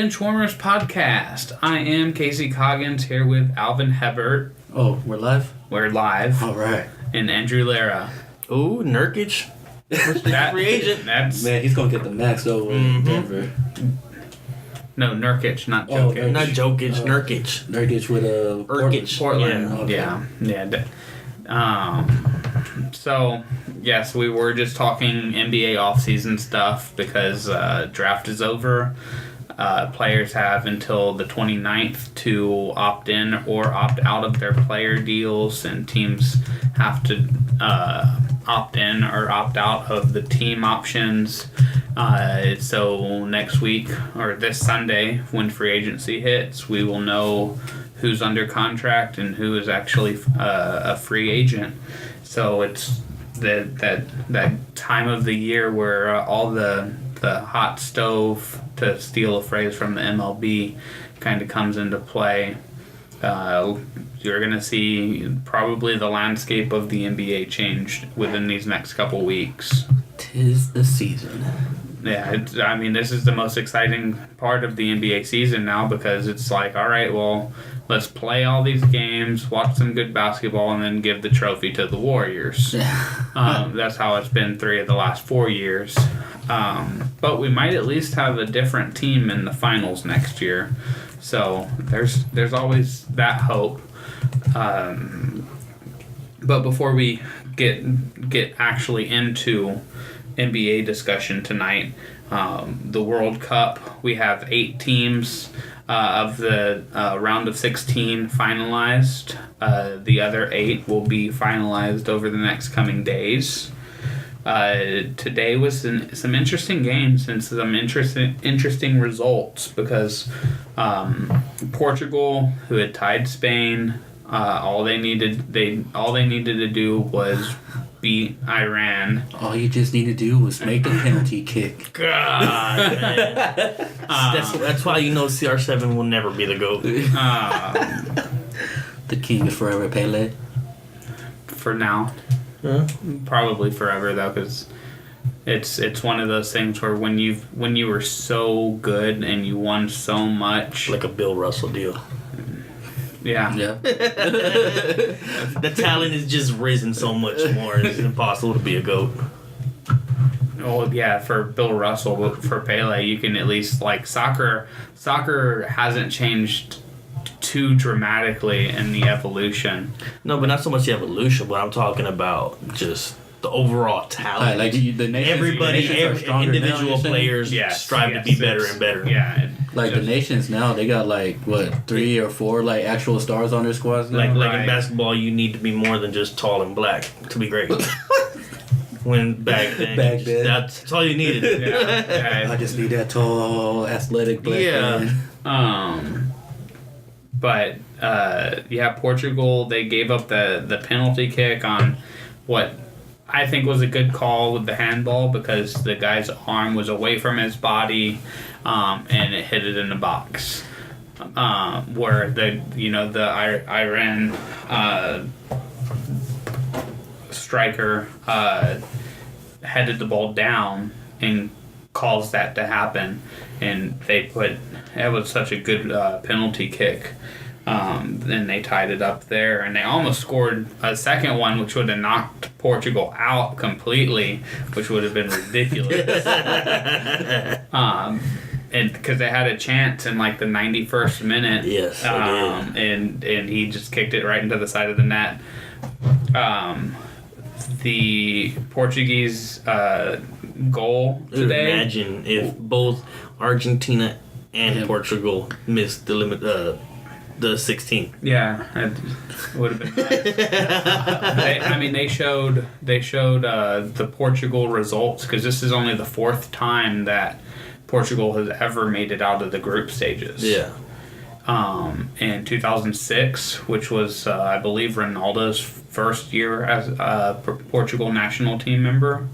Benchwarmers Podcast. I am Casey Coggins here with Alvin Hebert. Oh, we're live? We're live. All right. And Andrew Lara. Ooh, Nurkic. That free agent. That's Man, he's going to get the max though in Denver. no Nurkic, not Jokic. Nurkic. Not Jokic, Nurkic. Nurkic with a Portland. Yeah. Okay. So, yes, we were just talking NBA offseason stuff because draft is over. Players have until the 29th to opt in or opt out of their player deals, and teams have to opt in or opt out of the team options. So next week, or this Sunday, when free agency hits, we will know who's under contract and who is actually a free agent. So it's that time of the year where all the hot stove, to steal a phrase from the MLB, kind of comes into play. You're going to see probably the landscape of the NBA changed within these next couple weeks. 'Tis the season. Yeah, this is the most exciting part of the NBA season now, because it's like, all right, well, let's play all these games, watch some good basketball, and then give the trophy to the Warriors. That's how it's been 3 of the last 4 years. But we might at least have a different team in the finals next year. So there's always that hope. But before we get actually into NBA discussion tonight, the World Cup, we have 8 teams of the round of 16 finalized. The other 8 will be finalized over the next coming days. Today was some interesting games and some interesting results, because Portugal, who had tied Spain, all they needed to do was beat Iran. All you just need to do was make the penalty kick. God, man. That's why you know CR7 will never be the GOAT. The king is forever Pele. For now. Huh? Probably forever, though, because it's one of those things where when you were so good and you won so much, Like a Bill Russell deal. yeah. The talent has just risen so much more. It's impossible to be a GOAT. Well, yeah, for Bill Russell, but for Pele, you can at least, like, soccer hasn't changed too dramatically in the evolution. No, but not so much the evolution, but I'm talking about just the overall talent. Like the nations, individual players strive to be better and better. Yeah. The nations now, they got 3 or 4 actual stars on their squads now. Like in basketball, you need to be more than just tall and black to be great. When back then, that's all you needed. Yeah. I just need that tall, athletic black man. But Portugal, they gave up the penalty kick on what I think was a good call with the handball, because the guy's arm was away from his body, and it hit it in the box. Where the Iran striker headed the ball down and caused that to happen, and it was such a good penalty kick. Then they tied it up there, and they almost scored a second one, which would have knocked Portugal out completely, which would have been ridiculous. And because they had a chance in the 91st minute, yes, and he just kicked it right into the side of the net. The Portuguese goal today. Imagine if both Argentina and Portugal missed the limit. The 16. Yeah, it would have been nice. They showed the Portugal results, because this is only the 4th time that Portugal has ever made it out of the group stages. Yeah. In 2006, which was I believe Ronaldo's first year as a Portugal national team member,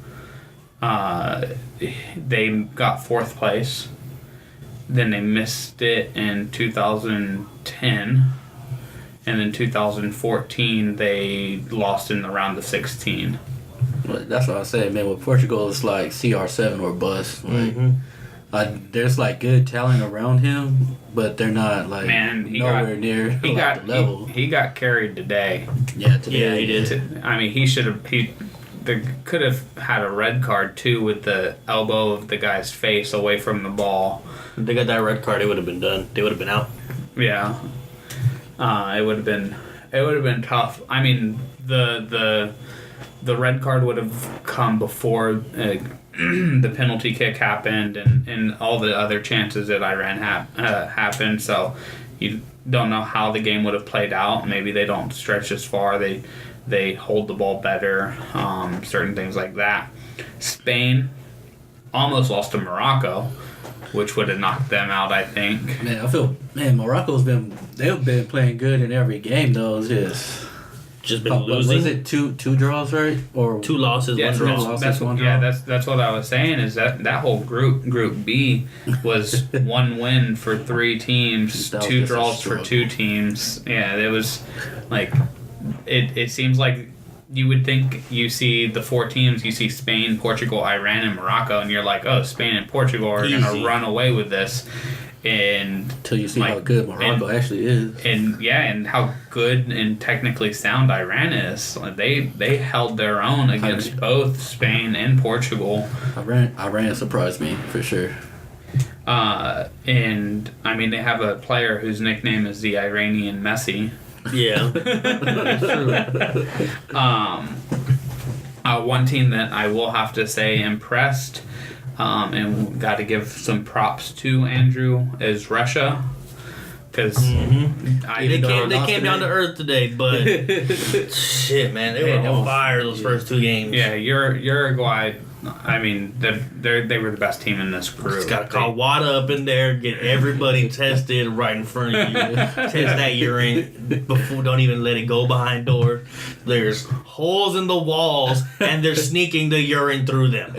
they got 4th place. Then they missed it in 2010, and in 2014 they lost in the round of 16. That's what I said, man. With Portugal, it's like CR7 or bust. there's like good talent around him, but they're not like nowhere near the level. He got carried today. Yeah, today. Yeah, he did. I mean, he should have. They could have had a red card too with the elbow of the guy's face away from the ball. If they got that red card, it would have been done. They would have been out. Yeah, it would have been. It would have been tough. I mean, the red card would have come before the penalty kick happened and all the other chances that Iran happened. So you don't know how the game would have played out. Maybe they don't stretch as far. They hold the ball better. Certain things like that. Spain almost lost to Morocco, which would have knocked them out, I think. Morocco's they've been playing good in every game though. It's just been losing. Was it two draws, right? Or 2 losses, 1 draw. That's what I was saying. Is that whole group B was 1 win for 3 teams, 2 draws for 2 teams. Yeah, it was like it seems like you would think you see the 4 teams, you see Spain, Portugal, Iran, and Morocco, and you're like, oh, Spain and Portugal are going to run away with this. Until you see how good Morocco actually is, and how good and technically sound Iran is. Like they held their own against both Spain and Portugal. Iran surprised me for sure. And I mean, they have a player whose nickname is the Iranian Messi. Yeah. One team that I will have to say impressed. And got to give some props to Andrew is Russia, because they came down to earth today, but shit, man, they were on fire those first 2 games. Yeah, Uruguay. I mean, they were the best team in this group. Just gotta call WADA up in there, get everybody tested right in front of you. Test that urine before. Don't even let it go behind door. There's holes in the walls, and they're sneaking the urine through them.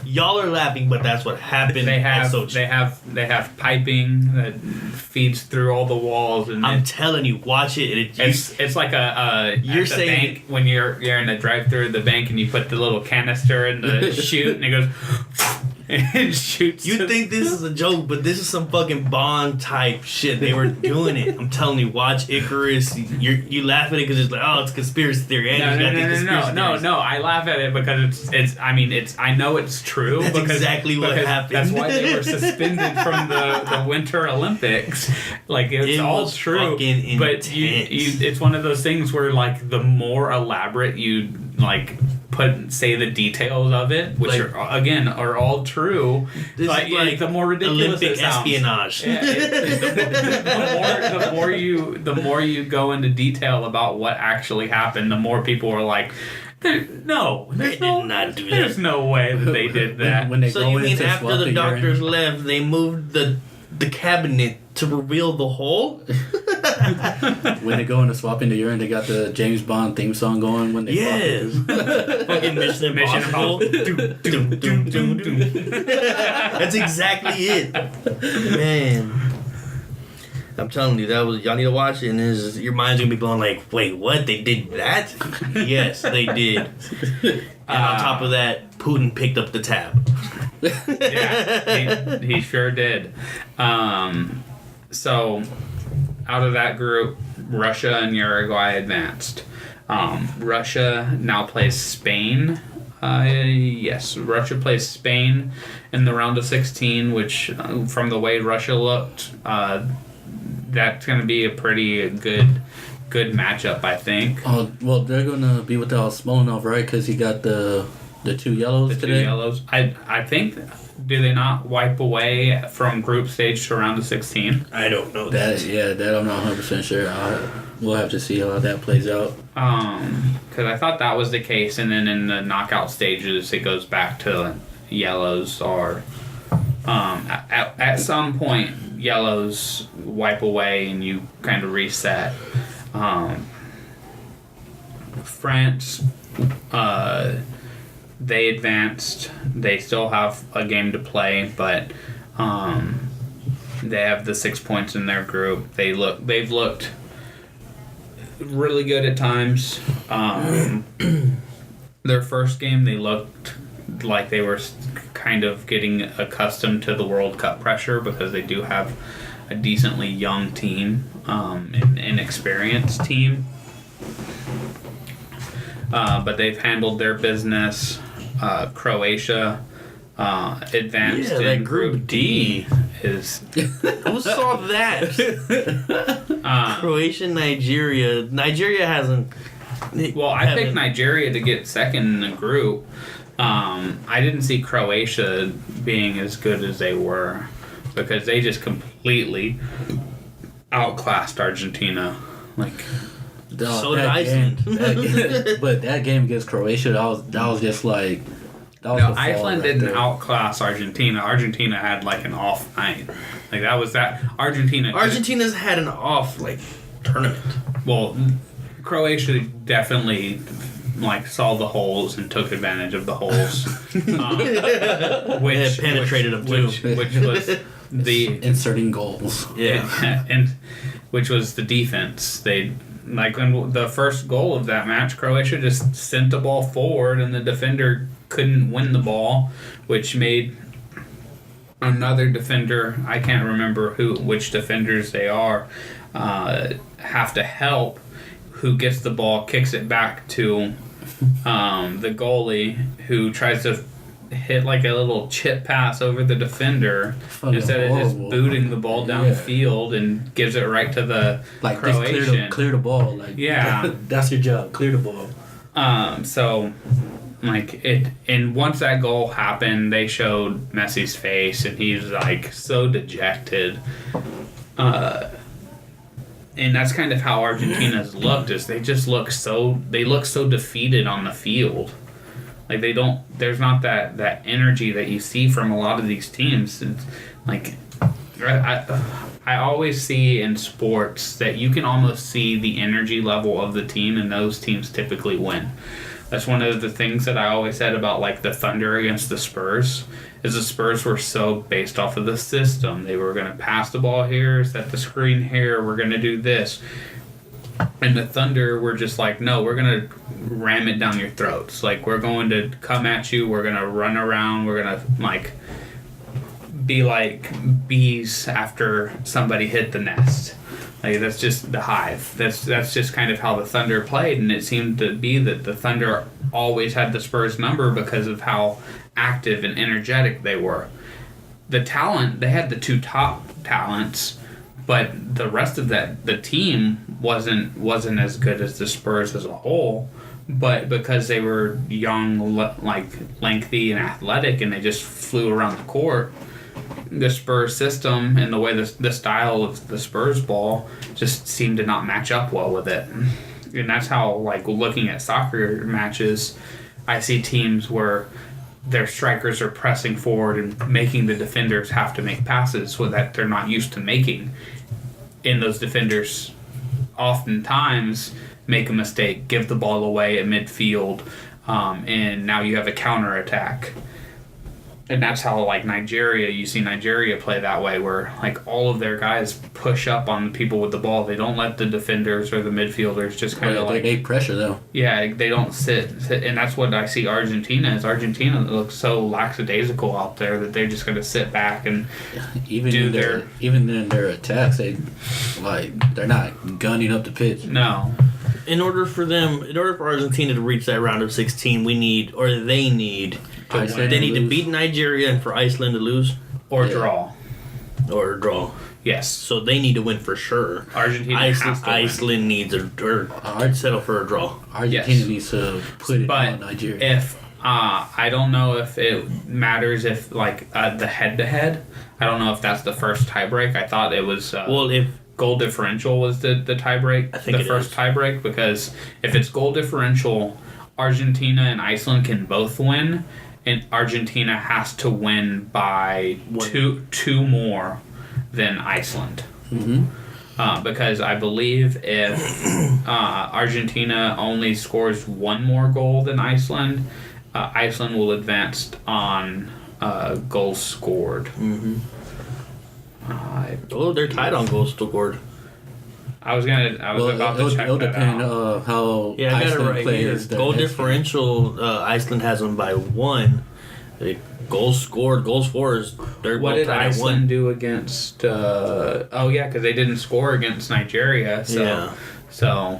Y'all are laughing, but that's what happened. They have piping that feeds through all the walls, and I'm telling you, watch it. It's like you're saying bank, when you're in a drive-through at the bank and you put the little canister in the chute and it goes and it shoots. You think this is a joke, but this is some fucking Bond type shit. They were doing it. I'm telling you, watch Icarus. You laugh at it because it's like, oh, it's conspiracy theory. No. I laugh at it because it's. I mean, I know it's true. That's exactly what happened. That's why they were suspended from the Winter Olympics. Like it's all true. But it's one of those things where like the more elaborate you like say the details of it, which are all true. Like the more ridiculous Olympic it sounds. Espionage. Yeah, the more you go into detail about what actually happened, the more people are like, there's no way that they did that. So you mean after the doctors left, they moved the cabinet to reveal the hole? When they go into swapping the urine, they got the James Bond theme song going when they fucking Mission Impossible. That's exactly it, man. I'm telling you, y'all need to watch it, and your mind's gonna be blown. Like, wait, what? They did that? Yes, they did. And on top of that, Putin picked up the tab. Yeah, he sure did. So, out of that group, Russia and Uruguay advanced. Russia now plays Spain. Yes, Russia plays Spain in the round of 16, which, from the way Russia looked, that's going to be a pretty good matchup, I think. Oh, well, they're going to be without Smolnov, right? Because he got the 2 yellows today? 2 yellows. I think... Do they not wipe away from group stage to round of 16? I don't know that. That I'm not 100% sure. We'll have to see how that plays out. Because I thought that was the case, and then in the knockout stages, it goes back to yellows or... at some point, yellows wipe away and you kind of reset. France... they advanced. They still have a game to play, but they have the 6 points in their group. They've looked really good at times. Their first game, they looked like they were kind of getting accustomed to the World Cup pressure because they do have a decently young team, an inexperienced team. But they've handled their business. Croatia advanced in Group D. Who saw that? Croatia, Nigeria. Nigeria hasn't. Well, I picked Nigeria to get second in the group. I didn't see Croatia being as good as they were because they just completely outclassed Argentina. Like, so did Iceland. But that game against Croatia, that was just like. No, Iceland didn't outclass Argentina. Argentina had like an off night. Like that was that Argentina's had an off tournament. Well, Croatia definitely saw the holes and took advantage of the holes, which penetrated them too. Which was the inserting goals. Yeah, and which was the defense. They in the first goal of that match, Croatia just sent the ball forward, and the defender couldn't win the ball, which made another defender, I can't remember which defenders they are, have to help. Who gets the ball, kicks it back to the goalie, who tries to hit a little chip pass over the defender instead of just booting the ball downfield and gives it right to the Croatian. Just clear the ball. That's your job. Clear the ball. And once that goal happened, they showed Messi's face, and he's so dejected. And that's kind of how Argentina's looked. Is they just look so defeated on the field. There's not that energy that you see from a lot of these teams. It's I always see in sports that you can almost see the energy level of the team, and those teams typically win. That's one of the things that I always said about the Thunder against the Spurs, is the Spurs were so based off of the system. They were going to pass the ball here, set the screen here, we're going to do this. And the Thunder were just no, we're going to ram it down your throats. We're going to come at you, we're going to run around, we're going to be like bees after somebody hit the nest. That's just the hive. That's just kind of how the Thunder played, and it seemed to be that the Thunder always had the Spurs number because of how active and energetic they were. The talent, they had the two top talents, but the rest of the team wasn't as good as the Spurs as a whole. But because they were young, lengthy and athletic, and they just flew around the court, the Spurs system and the way the style of the Spurs ball just seemed to not match up well with it. And that's how, looking at soccer matches, I see teams where their strikers are pressing forward and making the defenders have to make passes that they're not used to making. And those defenders oftentimes make a mistake, give the ball away at midfield, and now you have a counterattack. And that's how, Nigeria, you see Nigeria play that way, where, all of their guys push up on people with the ball. They don't let the defenders or the midfielders just kind of, they pressure, though. Yeah, they don't sit. And that's what I see Argentina is. Argentina looks so lackadaisical out there that they're just going to sit back and even in their attacks, they're not gunning up the pitch. No. In order for Argentina to reach that round of 16, they need to beat Nigeria and for Iceland to lose or draw. Yes. So they need to win for sure. Iceland needs settle for a draw. Argentina needs to put it on Nigeria. If I don't know if it matters if the head-to-head. I don't know if that's the first tiebreak. I thought it was. If goal differential was the tiebreak, the first tiebreak, because if it's goal differential, Argentina and Iceland can both win, and Argentina has to win by two more than Iceland. Mm-hmm. Because I believe if Argentina only scores one more goal than Iceland, Iceland will advance on goals scored. Mm-hmm. They're tied on goals scored. It'll depend how Iceland plays. Goal differential, Iceland has them by 1. Goals scored, goals for is they're what both did tied at Iceland 1. do against? Because they didn't score against Nigeria. So, Yeah. So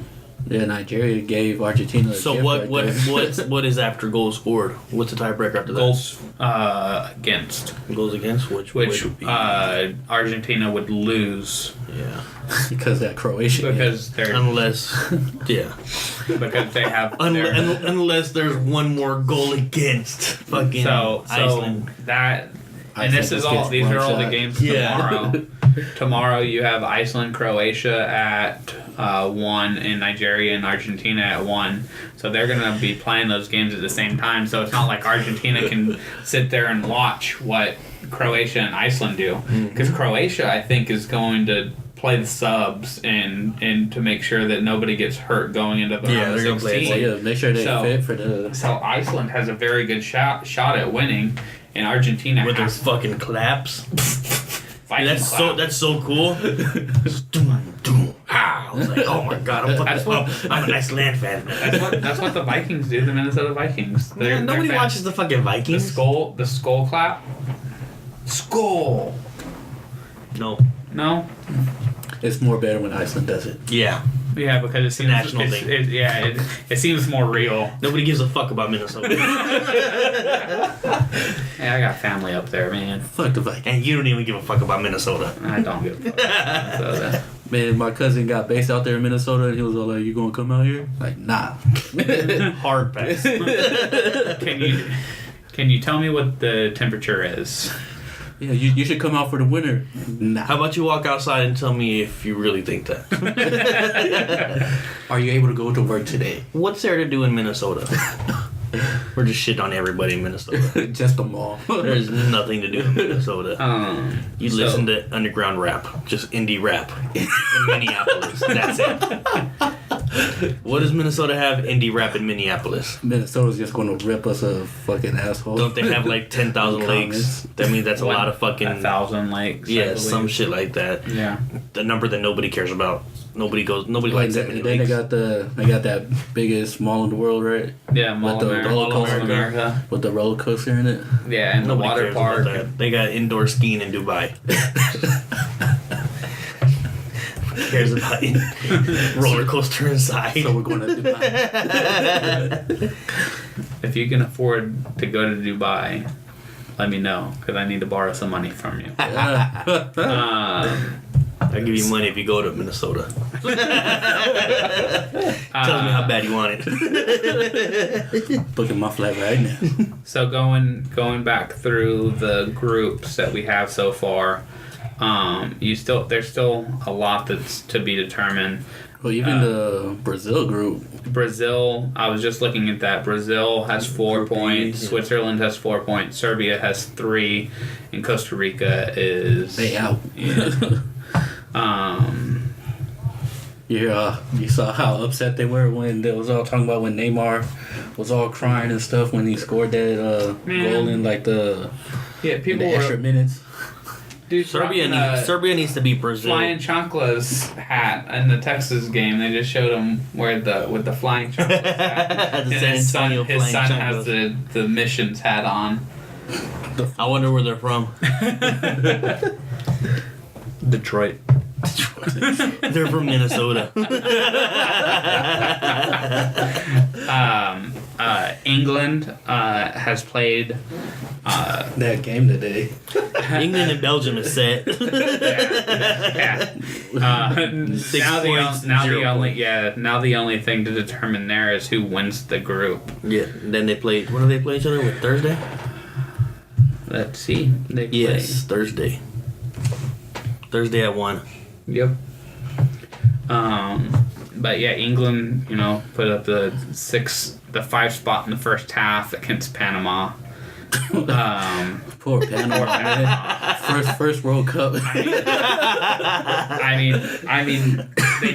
Yeah, Nigeria gave Argentina. So gift what right there. what is after goals scored? What's the tiebreaker after that? goals against Goals against which would be Argentina would lose yeah. because that Croatia. because they're Unless yeah. because they have their- Unless there's one more goal against fucking Iceland. that and Iceland this is just all gets these one are all the shot. games Yeah. tomorrow. Tomorrow you have Iceland, Croatia at 1, and Nigeria and Argentina at 1. So they're gonna be playing those games at the same time. So it's not like Argentina can sit there and watch what Croatia and Iceland do, because Croatia I think is going to play the subs and to make sure that nobody gets hurt going into the round of they're gonna play it 16. Well, yeah, make sure they So- fit for the. So Iceland has a very good shot at winning, and Argentina With their has fucking claps. Viking That's clap. that's so cool. Doom, doom, ah. I was like, oh my god, I'm an Iceland fan. That's what the Vikings do. The Minnesota Vikings. Man, nobody fans. watches the fucking the Vikings. skull clap. Skull. No. No. It's more better when Iceland does it. Yeah. Yeah, because it seems national thing. It seems more real. Nobody gives a fuck about Minnesota. Yeah, I got family up there, man. Fuck the Vikings. And you don't even give a fuck about Minnesota. I don't give a fuck. Minnesota. Man, my cousin got based out there in Minnesota, and he was all like, "You gonna come out here?" Like, nah. Hard pass. Can you tell me what the temperature is? Yeah, you should come out for the winter. Nah. How about you walk outside and tell me if you really think that? Are you able to go to work today? What's there to do in Minnesota? We're just shit on everybody in Minnesota. Just the mall. There's nothing to do in Minnesota. You so- listen to underground rap, just indie rap in Minneapolis. That's it. What does Minnesota have? Indie rap in Minneapolis. Minnesota's just gonna rip us a fucking asshole. Don't they have like 10,000 lakes? That means that's a lot of fucking 1,000 lakes. I yeah, believe. some shit like that. Yeah. The number that nobody cares about. Nobody Like, likes that many then they lakes. got that biggest mall in the world, right? Yeah, Mall With the America. roller Mall coaster. America. With the roller coaster in it. Yeah, and Nobody the water cares about park. that. They got indoor skiing in Dubai. Who cares about roller coaster inside? So we're going to Dubai. If you can afford to go to Dubai, let me know, because I need to borrow some money from you. I'll give you money if you go to Minnesota. Tell me how bad you want it. Booking my flight right now. So going back through the groups that we have so far, there's still a lot that's to be determined. Well, even the Brazil group. Brazil, I was just looking at that. Brazil has 4 Group B, points. yeah. Switzerland has 4 points. Serbia has 3, and Costa Rica is They out. Yeah. You saw how upset they were when they was all talking about when Neymar was all crying and stuff when he scored that goal in like the People in the extra were minutes. dude, Serbia needs to beat Brazil. flying chanclas hat in the Texas game. They just showed him with the flying chanclas hat. The And San his son, Antonio his flying son has chanclas. the missions hat on. I wonder where they're from. Detroit. They're from Minnesota. England has played. That game today. England and Belgium is set. Yeah. Now points, the 0 only points. now the only thing to determine there is who wins the group. Yeah. Then they play. When do they play each other? With Thursday? Let's see. They play. Yes, Thursday. Thursday at 1. Yep. But yeah, England, put up the 5 spot in the first half against Panama. Poor Panama, man. First World Cup. I mean, they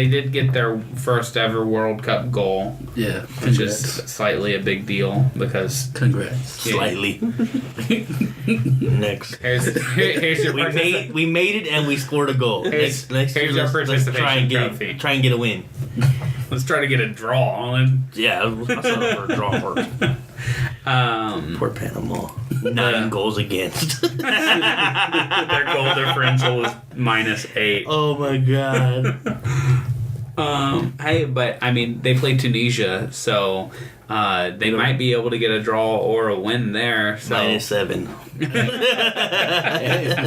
did get their first ever World Cup goal, Yeah. which is slightly a big deal because Congrats. Slightly. Next. here's your We made it and we scored a goal. Here's Next year, your let's participation trophy. try and get a win. Let's try to get a draw on. Yeah, I saw for a draw first. Poor Panama. 9 goals against. Their goal differential was -8. Oh my god. Hey, but I mean, they play Tunisia, so they might be able to get a draw or a win there. So -7. If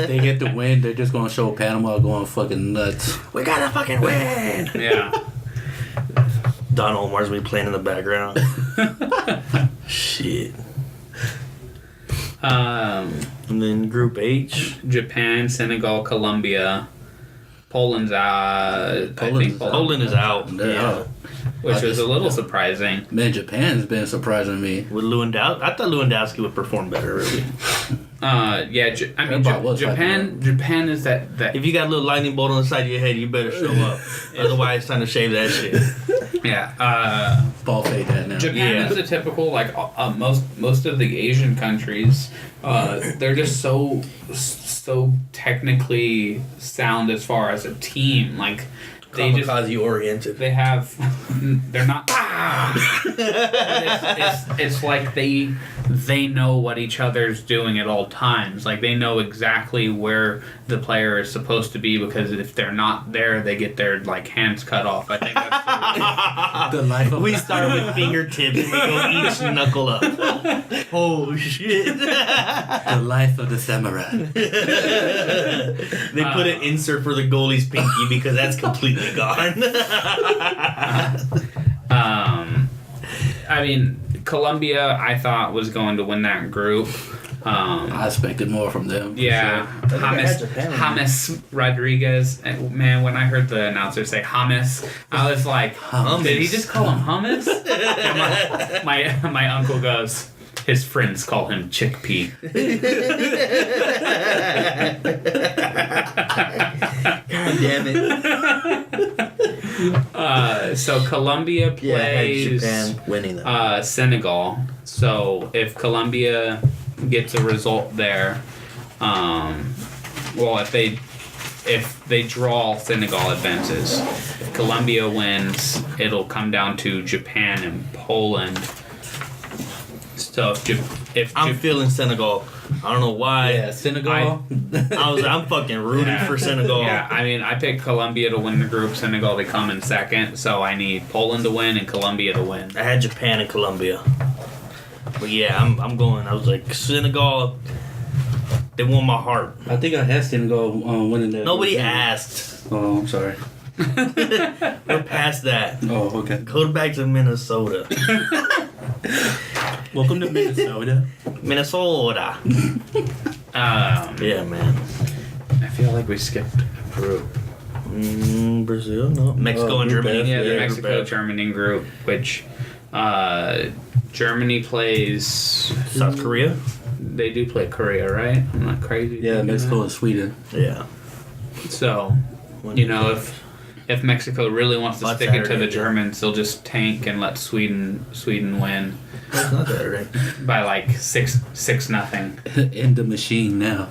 they get the win, they're just gonna show Panama going fucking nuts. We gotta fucking win. yeah. Don Omar's be playing in the background. Shit. And then Group H. Japan, Senegal, Colombia. Poland's out. Poland is out. They're Yeah. out. Which was a little surprising. Man, Japan's been surprising me. With Lewandowski, I thought Lewandowski would perform better. Really. Yeah. I mean, Everybody was Japan. Japan is that. If you got a little lightning bolt on the side of your head, you better show up. Otherwise, it's time to shave that shit. Yeah. Ball fade that now. Japan Yeah. is a typical most of the Asian countries. They're just so technically sound as far as a team. Like they just oriented. they have they're not. It's like they know what each other's doing at all times. Like they know exactly where the player is supposed to be, because if they're not there, they get their like hands cut off. I think that's The life of We start with fingertips and we go each knuckle up. Oh shit! the life of the samurai. They put an insert for the goalie's pinky because that's completely gone. I mean, Colombia, I thought was going to win that group. I expected more from them. for Yeah, had Japan. James Rodriguez. Man, when I heard the announcer say James, I was like, did he just call him hummus? And my uncle goes, his friends call him chickpea. God damn it! So Colombia plays Japan winning that. Senegal. So if Colombia gets a result there, if they draw, Senegal advances. If Colombia wins, it'll come down to Japan and Poland. So I'm feeling Senegal. I don't know why. Yeah, Senegal. I'm fucking rooting for Senegal. Yeah, I mean, I picked Colombia to win the group, Senegal to come in second, so I need Poland to win and Colombia to win. I had Japan and Colombia. But yeah, I'm going. I was like, Senegal, they won my heart. I think I had Senegal winning that. Nobody asked. Oh, I'm sorry. We're past that. Oh, okay. Go back to Minnesota. Welcome to Minnesota. Minnesota. Yeah, man. I feel like we skipped Peru. Brazil, no. Mexico and Group Germany. F. Yeah, the Yeah, Mexico-Germany group, which Germany plays... South Korea. They do play Korea, right? I'm not crazy. Yeah, thinking Mexico that. and Sweden. Yeah. So, you know, if Mexico really wants to That's stick it to Saturday, the yeah. Germans, they'll just tank and let Sweden win That's not Saturday. by like 6-0. In the machine now.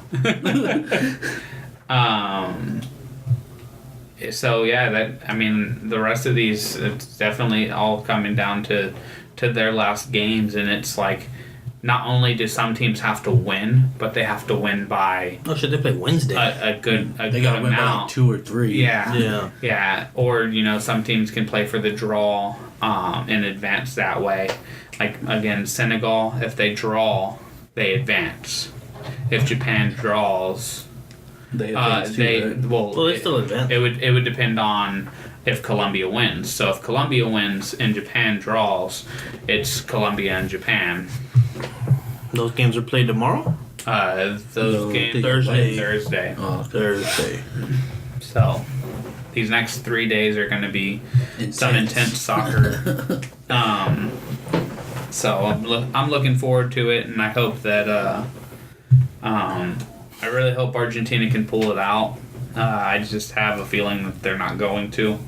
So yeah, the rest of these, it's definitely all coming down to their last games, and it's like not only do some teams have to win, but they have to win by Oh shit, they play Wednesday. a good They gotta win by like amount. 2 or 3. Yeah. Yeah. Or, you know, some teams can play for the draw and advance that way. Like, again, Senegal, if they draw, they advance. If Japan draws, They advanced too, right? Well, they still advance. It would depend on if Colombia wins. So if Colombia wins and Japan draws, it's Colombia and Japan. Those games are played tomorrow? Those No, games Thursday. Thursday. Oh, Thursday. So these next 3 days are going to be some intense soccer. So I'm looking forward to it, and I hope that I really hope Argentina can pull it out. I just have a feeling that they're not going to.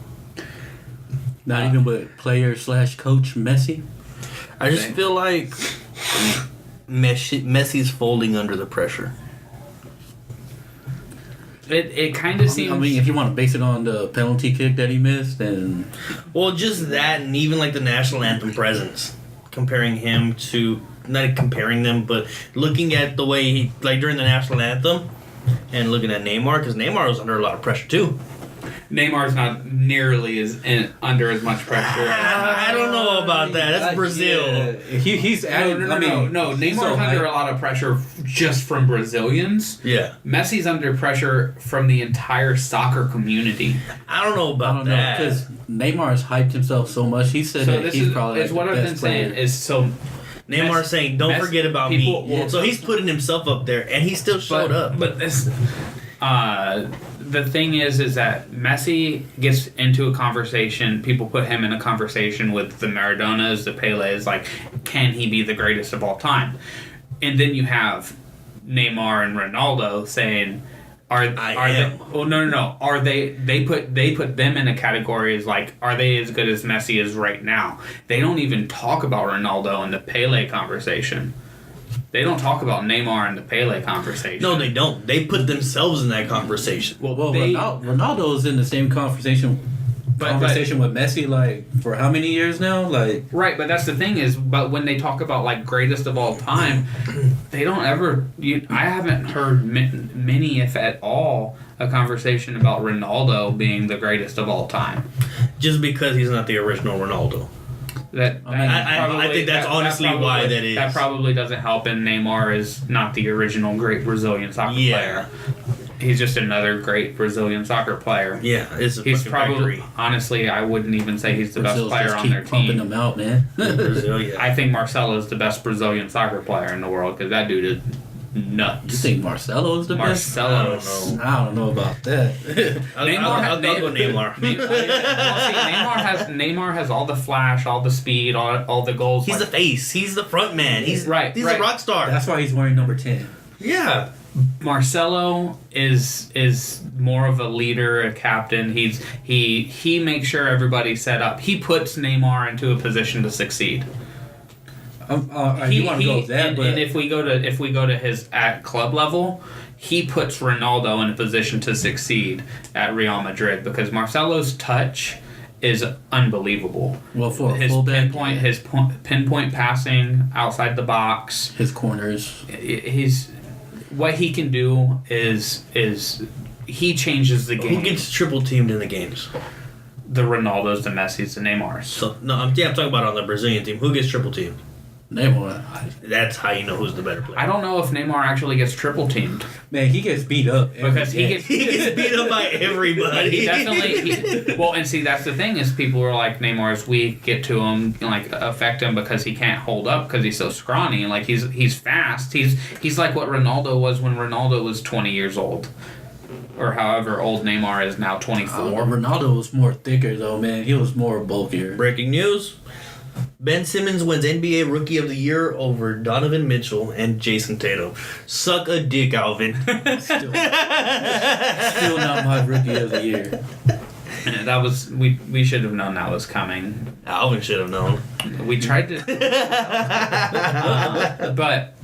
Not even with player/coach Messi. I just feel like Messi's folding under the pressure. It kind of seems. I mean, if you want to base it on the penalty kick that he missed, then Well, just that, and even like the national anthem presence, comparing him to not comparing them, but looking at the way he, like during the national anthem, and looking at Neymar, because Neymar was under a lot of pressure too. Neymar's not nearly under as much pressure. I don't know about that. That's Brazil. Yeah. He's added. No. Neymar's under a lot of pressure just from Brazilians. Yeah. Messi's under pressure from the entire soccer community. I don't know about that. Because Neymar has hyped himself so much. He said that he's probably what I've been saying is so. Neymar saying, "Don't forget about me." Well, so he's putting himself up there, and he still showed up. But this, the thing is that Messi gets into a conversation. People put him in a conversation with the Maradonas, the Peles. Like, can he be the greatest of all time? And then you have Neymar and Ronaldo saying, Are they? Oh no! Are they? They put them in a category as like, are they as good as Messi is right now? They don't even talk about Ronaldo in the Pele conversation. They don't talk about Neymar in the Pele conversation. No, they don't. They put themselves in that conversation. Well, Ronaldo's in the same conversation with Messi, like, for how many years now? Like, right, but that's the thing is, but when they talk about like greatest of all time, they don't ever. I haven't heard many, if at all, a conversation about Ronaldo being the greatest of all time. Just because he's not the original Ronaldo. I think that's honestly why that is. That probably doesn't help, and Neymar is not the original great Brazilian soccer player. He's just another great Brazilian soccer player. Yeah, he's probably factory. Honestly, I wouldn't even say he's the best player on their team. Pumping them out, man. Brazil, yeah. I think Marcelo is the best Brazilian soccer player in the world because that dude is nuts. You think Marcelo is the best? I don't know about that. I'll go Neymar. Neymar has all the flash, all the speed, all the goals. He's the face. He's the front man. He's a rock star. That's why he's wearing number 10. Yeah. Marcelo is more of a leader, a captain. He makes sure everybody's set up. He puts Neymar into a position to succeed. You want to go with that, and if we go to his at club level, he puts Ronaldo in a position to succeed at Real Madrid because Marcelo's touch is unbelievable. Well, for his fullback, pinpoint passing outside the box, his corners, what he can do is he changes the game. Who gets triple teamed in the games? The Ronaldos, the Messis, the Neymars. So I'm talking about on the Brazilian team. Who gets triple teamed? Neymar. That's how you know who's the better player. I don't know if Neymar actually gets triple teamed. Man, he gets beat up because he gets beat up by everybody. He definitely. Well, and see, that's the thing is people are like Neymar's weak, get to him, like affect him because he can't hold up because he's so scrawny. Like he's fast. He's like what Ronaldo was when Ronaldo was 20 years old. Or however old Neymar is now, 24. Ronaldo was more thicker though, man. He was more bulkier. Breaking news. Ben Simmons wins NBA Rookie of the Year over Donovan Mitchell and Jason Tatum. Suck a dick, Alvin. Still not my Rookie of the Year. And that was we should have known that was coming. Alvin should have known. We tried to, but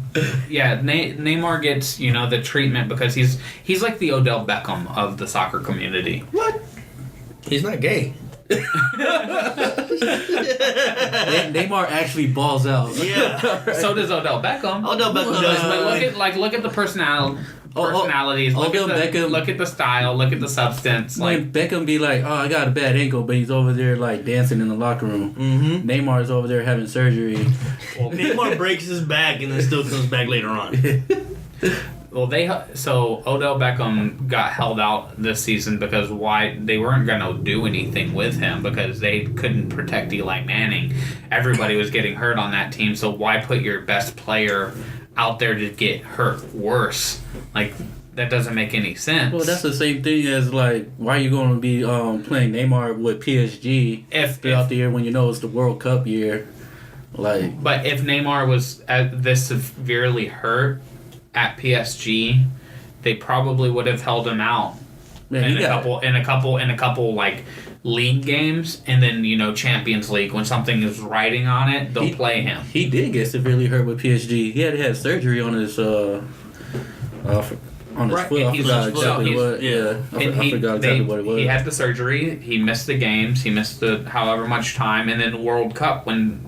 yeah, Neymar gets the treatment because he's like the Odell Beckham of the soccer community. What? He's not gay. Neymar actually balls out. Yeah. So does Odell Beckham. Odell Beckham does. But look at the personalities. Look at the style. Look at the substance. Like Beckham be like, I got a bad ankle, but he's over there like dancing in the locker room. Mm-hmm. Neymar's over there having surgery. Well, Neymar breaks his back and then still comes back later on. So Odell Beckham got held out this season because they weren't going to do anything with him because they couldn't protect Eli Manning. Everybody was getting hurt on that team, so why put your best player out there to get hurt worse? Like, that doesn't make any sense. Well, that's the same thing as like, why are you going to be playing Neymar with PSG throughout the year when you know it's the World Cup year? Like, but if Neymar was this severely hurt at PSG, they probably would have held him out in a couple like league games, and then Champions League when something is riding on it, they'll play him. He did get severely hurt with PSG. He had to have surgery on his foot. I forgot exactly what. Yeah, I forgot exactly what it was. He had the surgery. He missed the games. He missed the however much time, and then World Cup when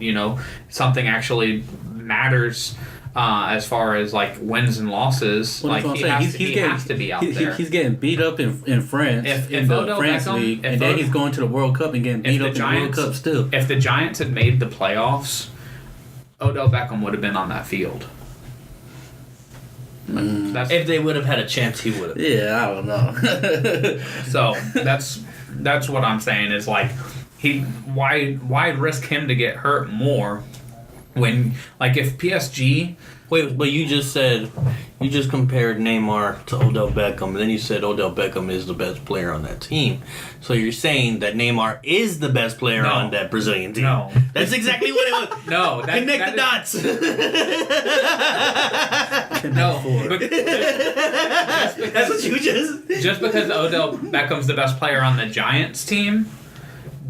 something actually matters as far as like wins and losses. Well, like he has to be out there. He's getting beat up in France in the Odell France Beckham, League, and then he's going to the World Cup and getting beat up in the World Cup still. If the Giants had made the playoffs, Odell Beckham would have been on that field. If they would have had a chance, he would have. Yeah, I don't know. So that's what I'm saying is like why risk him to get hurt more when like if PSG. Wait, but you just compared Neymar to Odell Beckham, and then you said Odell Beckham is the best player on that team. So you're saying that Neymar is the best player on that Brazilian team. No. That's exactly what it was. No. Connect the dots. No. That's what you just... Just because Odell Beckham's the best player on the Giants team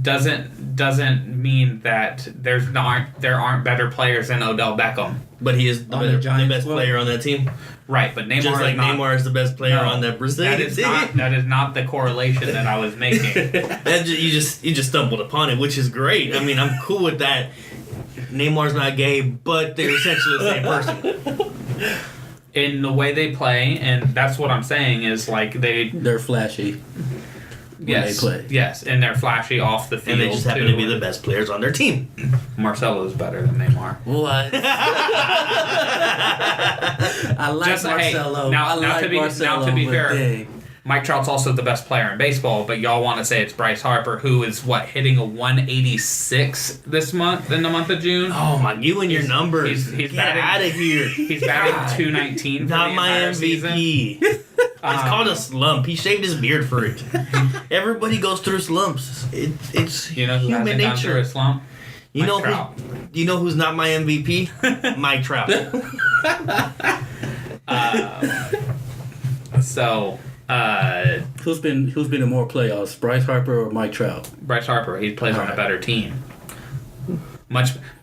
doesn't mean that there aren't better players than Odell Beckham. But he is the best player on that team. Right, but Neymar just like Neymar is the best player on that Brazilian team. That is not the correlation that I was making. You just stumbled upon it, which is great. I mean, I'm cool with that. Neymar's not gay, but they're essentially the same person. In the way they play, and that's what I'm saying is like they're flashy. Yes, they play. Yes, and they're flashy off the field. And they just happen to be the best players on their team. Marcelo's better than Neymar. What? I like Marcelo. Now to be fair, dang. Mike Trout's also the best player in baseball, but y'all want to say it's Bryce Harper, who is hitting a 186 this month in the month of June. Oh my! You and your numbers. He's Get out of here. He's batting 219. Not my MVP. It's called a slump. He shaved his beard for it. Everybody goes through slumps. It's who human hasn't gone through nature. a slump? You know who's not my MVP? Mike Trout. Who's been in more playoffs, Bryce Harper or Mike Trout? Bryce Harper. He plays on a better team.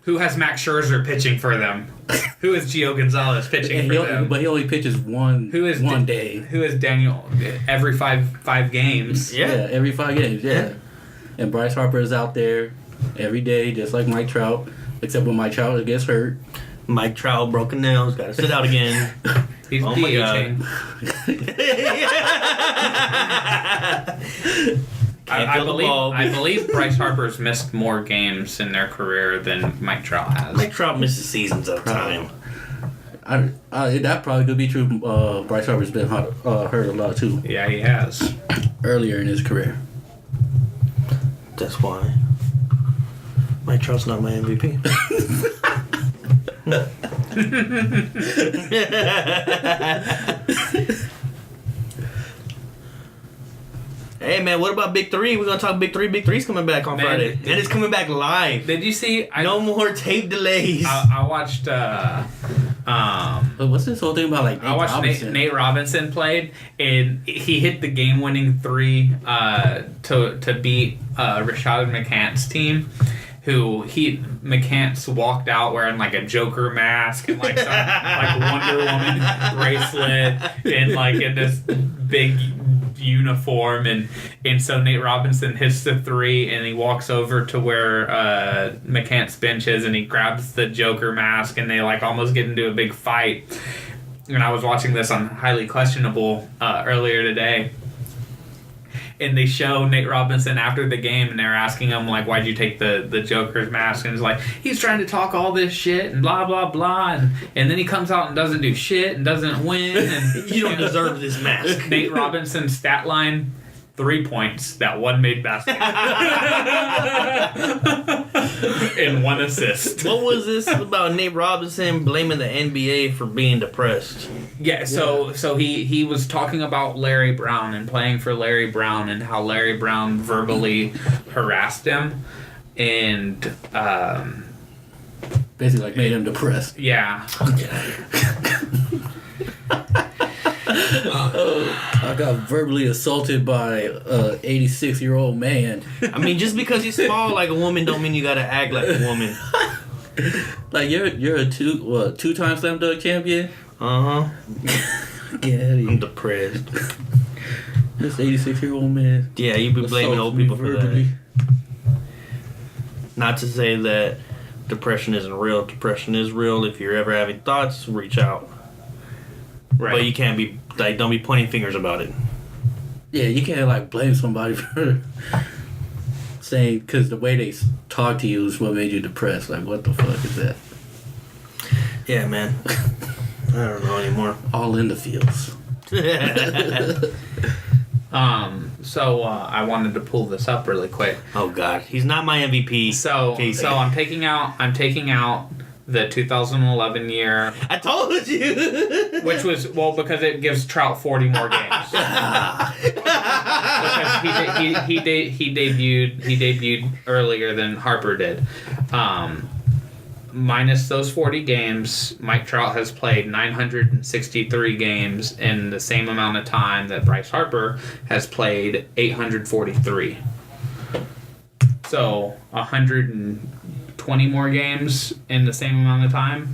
Who has Max Scherzer pitching for them? Who is Gio Gonzalez pitching for them? But he only pitches one day. Who is Daniel every five games? Yeah, every 5 games. Yeah. And Bryce Harper is out there every day, just like Mike Trout, except when Mike Trout gets hurt. Mike Trout broken nails, got to sit out again. He's DHing. I believe Bryce Harper's missed more games in their career than Mike Trout has. Mike Trout misses seasons at a time. That probably could be true. Bryce Harper's been hurt a lot too. Yeah, he has. Earlier in his career. That's why. Mike Trout's not my MVP. Hey man, what about Big 3? We're gonna talk Big 3. Big 3's coming back on Friday, and it's coming back live. Did you see? No more tape delays. I watched. What's this whole thing about? Like I watched Nate Robinson played, and he hit the game-winning 3 to beat Rashad McCants' team. McCants walked out wearing like a Joker mask and like some like Wonder Woman bracelet and like in this big uniform, and so Nate Robinson hits the 3 and he walks over to where McCants' bench is and he grabs the Joker mask and they like almost get into a big fight. And I was watching this on Highly Questionable earlier today. And they show Nate Robinson after the game, and they're asking him, like, why'd you take the Joker's mask? And he's like, he's trying to talk all this shit and blah, blah, blah. And then he comes out and doesn't do shit and doesn't win. And you don't deserve this mask. Nate Robinson's stat line, 3 points. That one made basket. And 1 assist. What was this about Nate Robinson blaming the NBA for being depressed? Yeah, so he was talking about Larry Brown and playing for Larry Brown and how Larry Brown verbally harassed him and basically like made him depressed. Yeah. I got verbally assaulted by a 86-year-old man. I mean, just because you're small like a woman don't mean you gotta act like a woman. Like you're a two-time slam dunk champion. Uh-huh. I'm depressed. This 86-year-old man. Yeah, you be blaming old people for that. Not to say that depression isn't real. Depression is real. If you're ever having thoughts, reach out. Right. But you can't be like, don't be pointing fingers about it. Yeah, you can't like blame somebody for saying because the way they talk to you is what made you depressed. Like, what the fuck is that? Yeah, man. I don't know anymore. All in the fields. So I wanted to pull this up really quick. Oh God, he's not my MVP. So I'm taking out the 2011 year. I told you. Which was because it gives Trout 40 more games. Because he debuted earlier than Harper did. Minus those 40 games, Mike Trout has played 963 games in the same amount of time that Bryce Harper has played 843. So 120 more games in the same amount of time.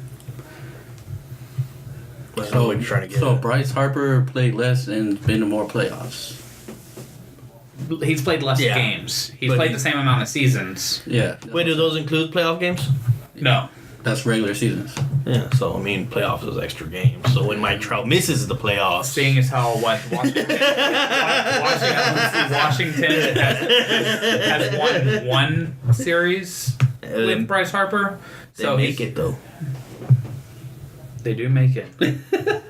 So what you're trying to get so at. Bryce Harper played less and been to more playoffs. He's played less games. He's played the same amount of seasons. Yeah. Wait, do those include playoff games? No. That's regular seasons. Yeah, so I mean, playoffs is extra games. So when Mike Trout misses the playoffs, Seeing as how Washington has won one series with Bryce Harper, they so make it though. They do make it. The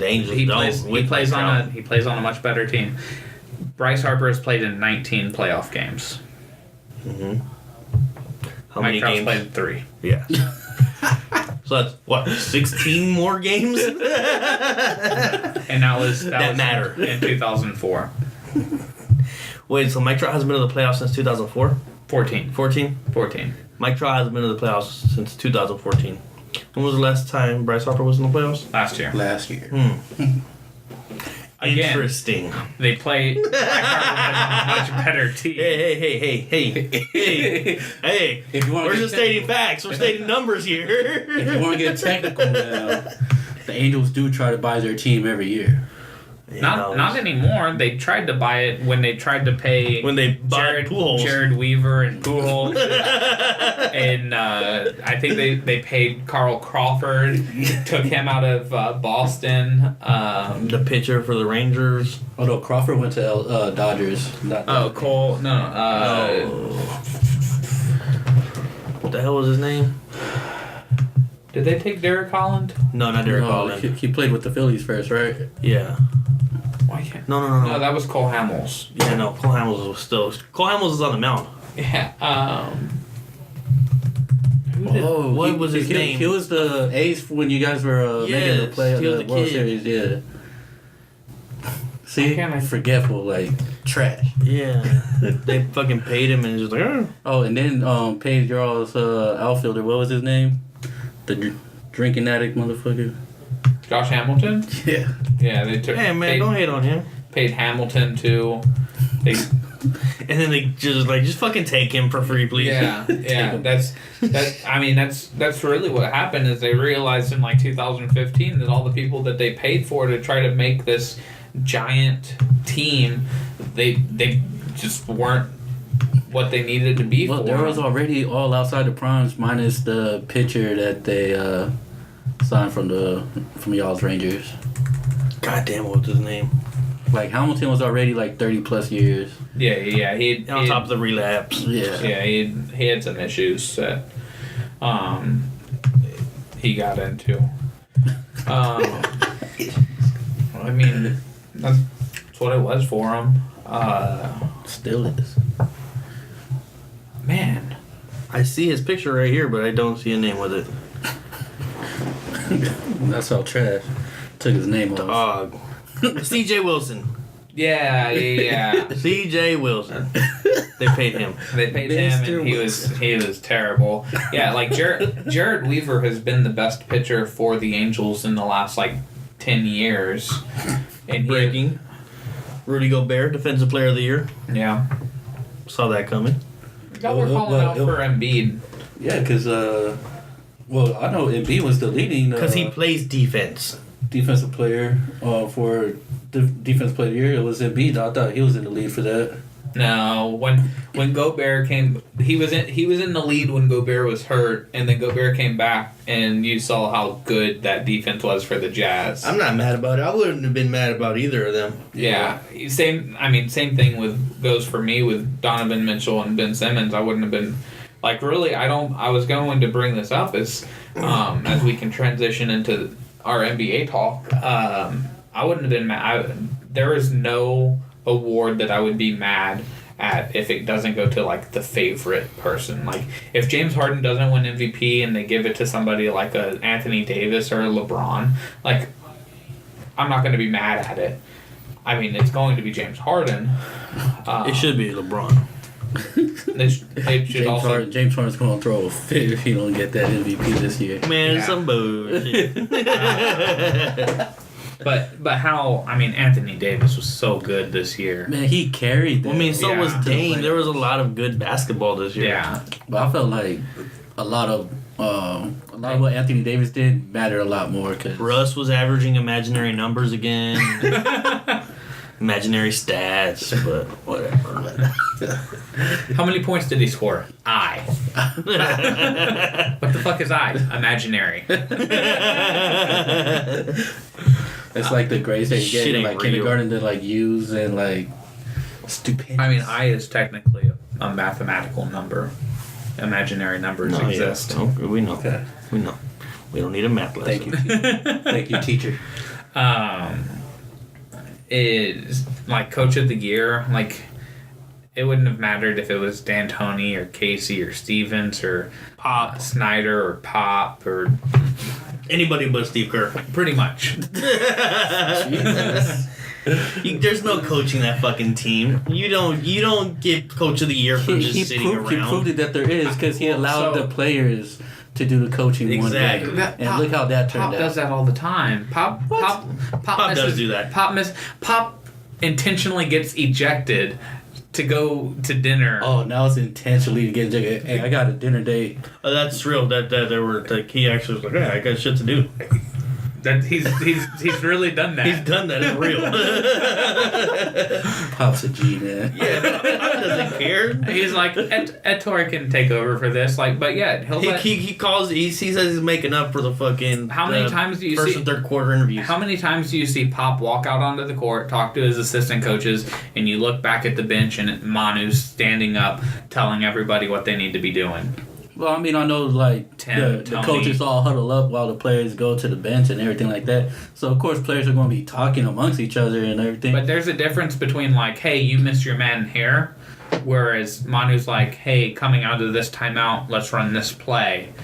Angels He don't. plays on a much better team. Bryce Harper has played in 19 playoff games. Mm-hmm. How Mike many Trout's games? played in 3. Yeah. So that's what 16 more games. And that was matter in 2004. Wait, so Mike Trout hasn't been to the playoffs since 2004? 14. 14? Mike Trout hasn't been to the playoffs since 2014. When was the last time Bryce Harper was in the playoffs? Last year. Again, Interesting. They play Mike Harper was on a much better team. Hey. If you want We're to just stating facts. We're stating numbers here. If you want to get technical now, the Angels do try to buy their team every year. Not anymore. They tried to buy it when they tried to pay Jared Weaver and Pujols, and I think they paid Carl Crawford, took him out of Boston. The pitcher for the Rangers. Oh no, Crawford went to Dodgers. Cole. No. What the hell was his name? Did they take Derek Holland? No, not Derek Holland. He played with the Phillies first, right? Yeah. Why can't? No. No, that was Cole Hamels. Yeah, no. Cole Hamels was still. Cole Hamels is on the mound. Yeah. What was his name? He was the ace when you guys were making the play of the World Series. Yeah. See, forgetful, like trash. Yeah, they fucking paid him and he's just like, oh. Oh, and then paid y'all's outfielder. What was his name? The drinking addict motherfucker. Josh Hamilton. Yeah. Yeah, they took. Hey man, don't hate on him. Paid Hamilton too. And then they just fucking take him for free, please. Yeah. That's really what happened. Is they realized in like 2015 that all the people that they paid for to try to make this giant team, they just weren't what they needed to be. Well, there was already all outside the primes minus the pitcher that they signed from y'all's Rangers. God damn, what was his name? Like Hamilton was already like 30 plus years. Yeah. He on top of the relapse. Yeah. Yeah, he had some issues that he got into. I mean, that's what it was for him. Still is. Man. I see his picture right here, but I don't see a name with it. That's all trash. Took his name off. Dog. C.J. Wilson. Yeah. C.J. Wilson. They paid him. They paid him, and he was terrible. Yeah, like Jared Weaver has been the best pitcher for the Angels in the last like 10 years. And Breaking. Rudy Gobert, Defensive Player of the Year. Yeah. Saw that coming. Y'all were calling out for Embiid. Yeah, because I know Embiid was the leading. Because he plays defense. Defensive player for the defensive player of the year. It was Embiid. I thought he was in the lead for that. No, when Gobert came, he was in the lead when Gobert was hurt, and then Gobert came back, and you saw how good that defense was for the Jazz. I'm not mad about it. I wouldn't have been mad about either of them. Yeah, same thing goes for me with Donovan Mitchell and Ben Simmons. I wouldn't have been like really. I was going to bring this up as we can transition into our NBA talk. I wouldn't have been mad. There is no award that I would be mad at if it doesn't go to like the favorite person. Like if James Harden doesn't win MVP and they give it to somebody like a Anthony Davis or a LeBron, like I'm not going to be mad at it. I mean, it's going to be James Harden. It should be LeBron. James Harden's going to throw a fit if he don't get that MVP this year. Man, some bullshit. But how? I mean, Anthony Davis was so good this year. Man, he carried them. I mean, so was Dame. There was a lot of good basketball this year. Yeah, but I felt like a lot of what Anthony Davis did mattered a lot more. Cause Russ was averaging imaginary numbers again. Imaginary stats, but whatever. How many points did he score? What the fuck is Imaginary. It's like the grades that you get in like real. kindergarten to like use and like stupid. I mean, I is technically a mathematical number. Imaginary numbers exist. Yeah. Oh, we know. Okay. We know. We don't need a math lesson. Thank you. Thank you, teacher. Is like coach of the year, like it wouldn't have mattered if it was D'Antoni or Casey or Stevens or Pop, Snyder or Pop or anybody but Steve Kerr. pretty much. Jesus. There's no coaching that fucking team. You don't get coach of the year for just sitting around. He proved it that there is because he allowed the players to do the coaching Exactly. one day. And look how that turned out. Pop does that all the time. Pop does do that. Pop intentionally gets ejected to go to dinner. Oh, now it's intentionally getting. Hey, I got a dinner date. Oh, that's real. That there were like he actually was like, yeah, I got shit to do. That he's really done that. He's done that. It's real. Pop's a G, man. Yeah, Pop doesn't care. He's like, Ettore can take over for this. Like, but yeah, he calls. He says he's making up for the fucking. How many times do you first see and third quarter interviews? How many times do you see Pop walk out onto the court, talk to his assistant coaches, and you look back at the bench and Manu's standing up, telling everybody what they need to be doing? Well, I mean, I know, like, the Tony. coaches all huddle up while the players go to the bench and everything like that. So, of course, players are going to be talking amongst each other and everything. But there's a difference between, like, hey, you missed your man here, whereas Manu's like, hey, coming out of this timeout, let's run this play.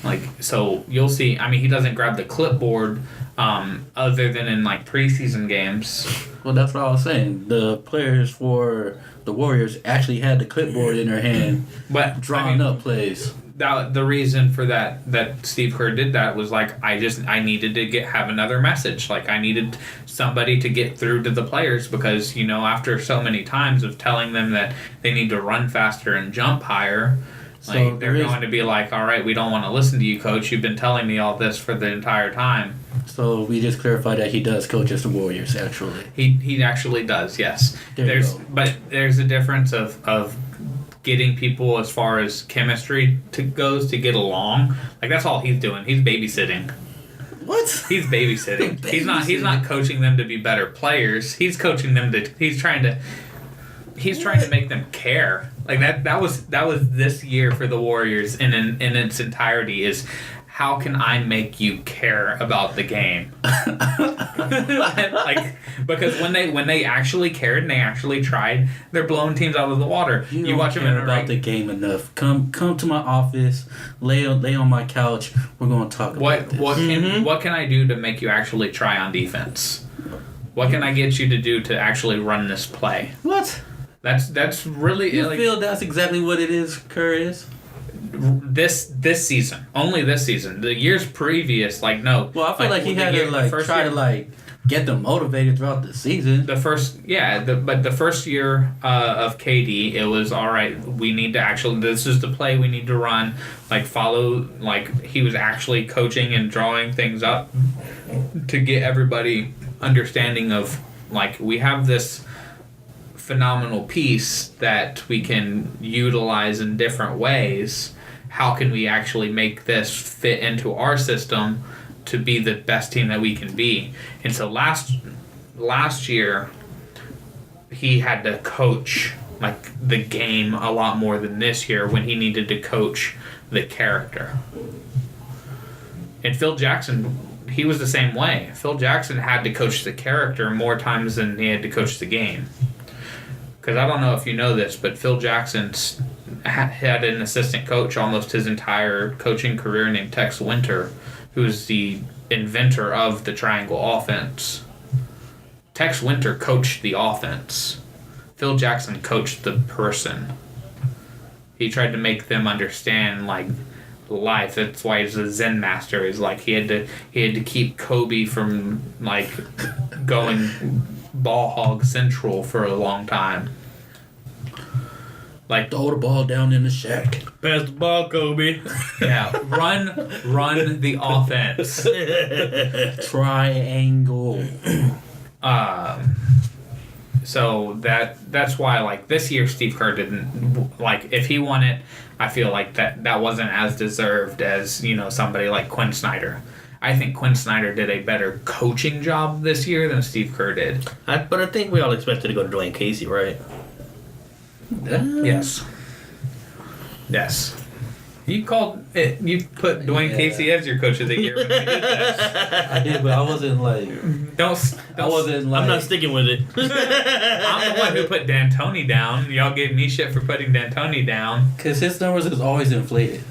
Like, so you'll see, I mean, he doesn't grab the clipboard other than in, like, preseason games. Well, that's what I was saying. The players for the Warriors actually had the clipboard in their hand, but drawing up plays. The reason for that Steve Kerr did that was like I needed to have another message. Like I needed somebody to get through to the players because after so many times of telling them that they need to run faster and jump higher. Like they're going to be like, all right, we don't want to listen to you, coach. You've been telling me all this for the entire time. So we just clarified that he does coach as the Warriors, actually. He actually does, yes. But there's a difference of getting people as far as chemistry goes to get along. Like that's all he's doing. He's babysitting. What? He's babysitting. He's not coaching them to be better players. He's coaching them to. He's trying to make them care. Like that was this year for the Warriors in its entirety is how can I make you care about the game? Like because when they actually cared and they actually tried, they're blowing teams out of the water. You watch them about the game enough. Come to my office, lay on my couch. We're gonna talk about this. What can I do to make you actually try on defense? What can I get you to do to actually run this play? What? That's really. You feel that's exactly what it is. Kerr is. This season, only this season. The years previous, no. Well, I feel like he had to try to get them motivated throughout the season. The first year of KD, it was all right. We need to actually. This is the play we need to run. Follow. He was actually coaching and drawing things up to get everybody understanding of we have this phenomenal piece that we can utilize in different ways. How can we actually make this fit into our system to be the best team that we can be? And so last year, he had to coach like the game a lot more than this year when he needed to coach the character. And Phil Jackson, he was the same way. Phil Jackson had to coach the character more times than he had to coach the game. Because I don't know if you know this, but Phil Jackson had an assistant coach almost his entire coaching career named Tex Winter, who's the inventor of the triangle offense. Tex Winter coached the offense. Phil Jackson coached the person. He tried to make them understand like life. That's why he's a Zen master. Is like he had to keep Kobe from like going ball hog central for a long time. Like throw the ball down in the shack. Pass the ball, Kobe. Yeah, run the offense. Triangle. So that's why like this year Steve Kerr didn't like if he won it. I feel like that wasn't as deserved as somebody like Quinn Snyder. I think Quinn Snyder did a better coaching job this year than Steve Kerr did. But I think we all expected to go to Dwayne Casey, right? Yes. You put Dwayne Casey as your coach of the year when we did this. I did, but I wasn't like. I wasn't like. I'm not sticking with it. I'm the one who put D'Antoni down. Y'all gave me shit for putting D'Antoni down. Because his numbers is always inflated.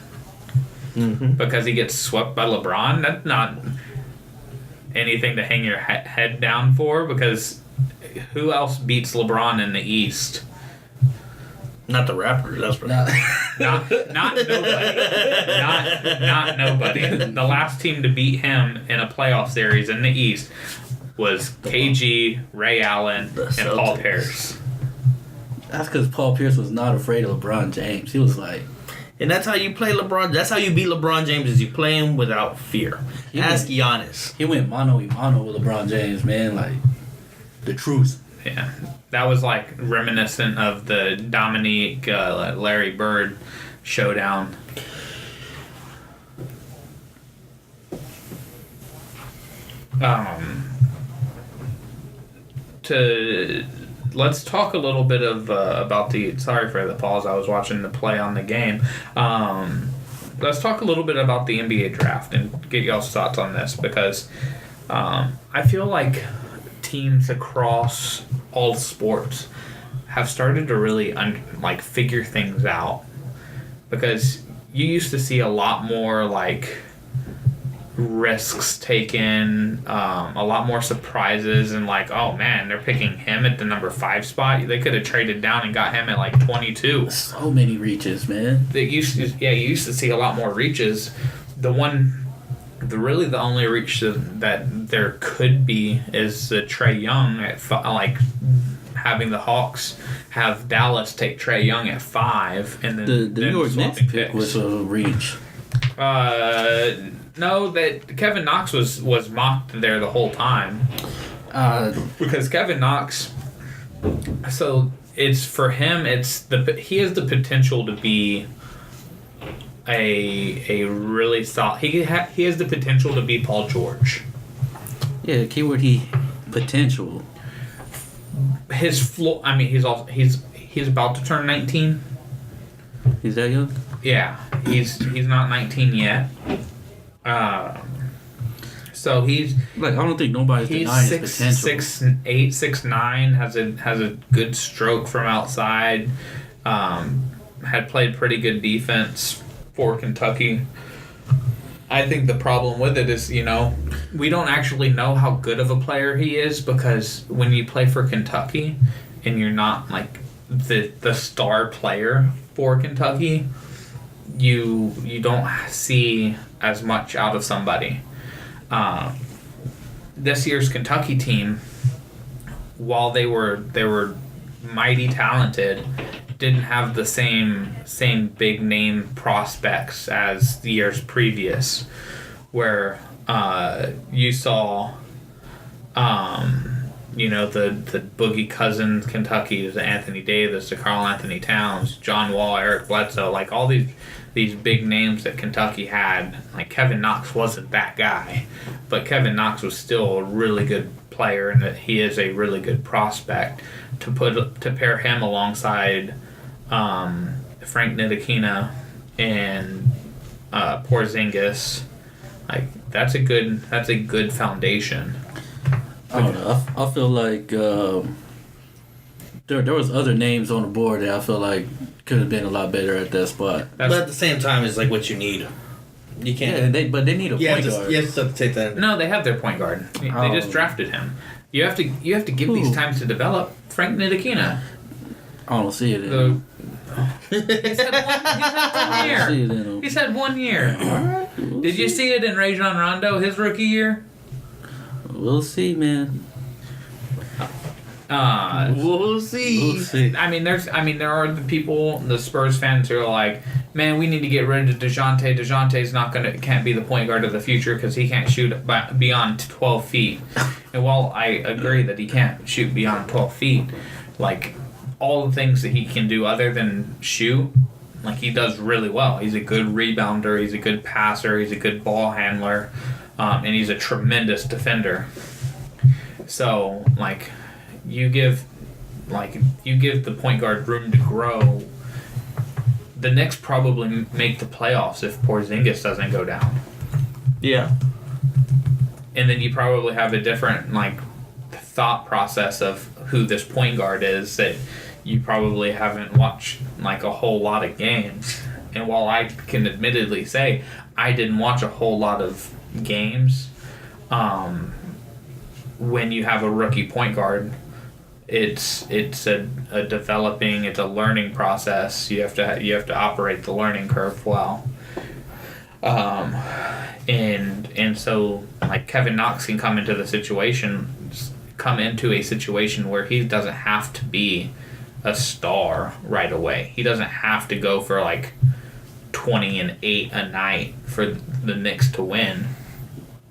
Mm-hmm. Because he gets swept by LeBron. That's not anything to hang your head down for. Because who else beats LeBron in the East? Not the Raptors, that's for Not nobody. Not nobody. The last team to beat him in a playoff series in the East was KG, Ray Allen, and Paul Pierce. That's because Paul Pierce was not afraid of LeBron James. He was like... And that's how you play LeBron. That's how you beat LeBron James, is you play him without fear. Ask Giannis. He went mano-a-mano with LeBron James, man. Like, the truth. Yeah, that was like reminiscent of the Dominique Larry Bird showdown. Let's talk a little bit of about the. Sorry for the pause. I was watching the play on the game. Let's talk a little bit about the NBA draft and get y'all's thoughts on this because I feel like teams across all sports have started to really figure things out because you used to see a lot more like risks taken, a lot more surprises, and like, oh man, they're picking him at the number 5 spot. They could have traded down and got him at like 22. So many reaches, man. You used to see a lot more reaches. The only reach that there could be is Trae Young at having the Hawks have Dallas take Trae Young at 5 and then the New York Knicks pick was a reach. No, that Kevin Knox was mocked there the whole time. Because Kevin Knox, so it's for him. He has the potential to be a really solid. He has the potential to be Paul George. Yeah, keyword potential. His floor. I mean, he's about to turn 19. He's that young? Yeah, he's not 19 yet. So he's like, I don't think nobody's denying his potential. 6'8", 6'9", has a good stroke from outside. Had played pretty good defense for Kentucky. I think the problem with it is, we don't actually know how good of a player he is because when you play for Kentucky and you're not like the star player for Kentucky, you don't see as much out of somebody. This year's Kentucky team, while they were mighty talented, didn't have the same big name prospects as the years previous, where you saw the Boogie Cousins, Kentucky, the Anthony Davis, the Karl Anthony Towns, John Wall, Eric Bledsoe, like all these big names that Kentucky had. Like Kevin Knox wasn't that guy, but Kevin Knox was still a really good player, and that he is a really good prospect. To pair him alongside Frank Ntilikina and Porzingis, like that's a good foundation. I don't know. I feel like there was other names on the board that I feel like could have been a lot better at that spot. But at the same time, it's like what you need. You can't. Yeah, but they need a point guard. You have to take that. No, they have their point guard. They just drafted him. You have to give these times to develop. Frank Ntilikina. I don't see it. He's had 1 year. He's had 1 year. Did you see it in Rajon Rondo his rookie year? We'll see, man. We'll see. I mean, there are the people, the Spurs fans who are like, man, we need to get rid of DeJounte. DeJounte's can't be the point guard of the future because he can't shoot beyond 12 feet. And while I agree that he can't shoot beyond 12 feet, like all the things that he can do other than shoot, like he does really well. He's a good rebounder. He's a good passer. He's a good ball handler, and he's a tremendous defender. So, like, you give the point guard room to grow. The Knicks probably make the playoffs if Porzingis doesn't go down. Yeah. And then you probably have a different thought process of who this point guard is that you probably haven't watched a whole lot of games. And while I can admittedly say I didn't watch a whole lot of games, when you have a rookie point guard, it's a developing, it's a learning process. You have to operate the learning curve well. And so Kevin Knox can come into a situation where he doesn't have to be a star right away. He doesn't have to go for 20 and 8 a night for the Knicks to win.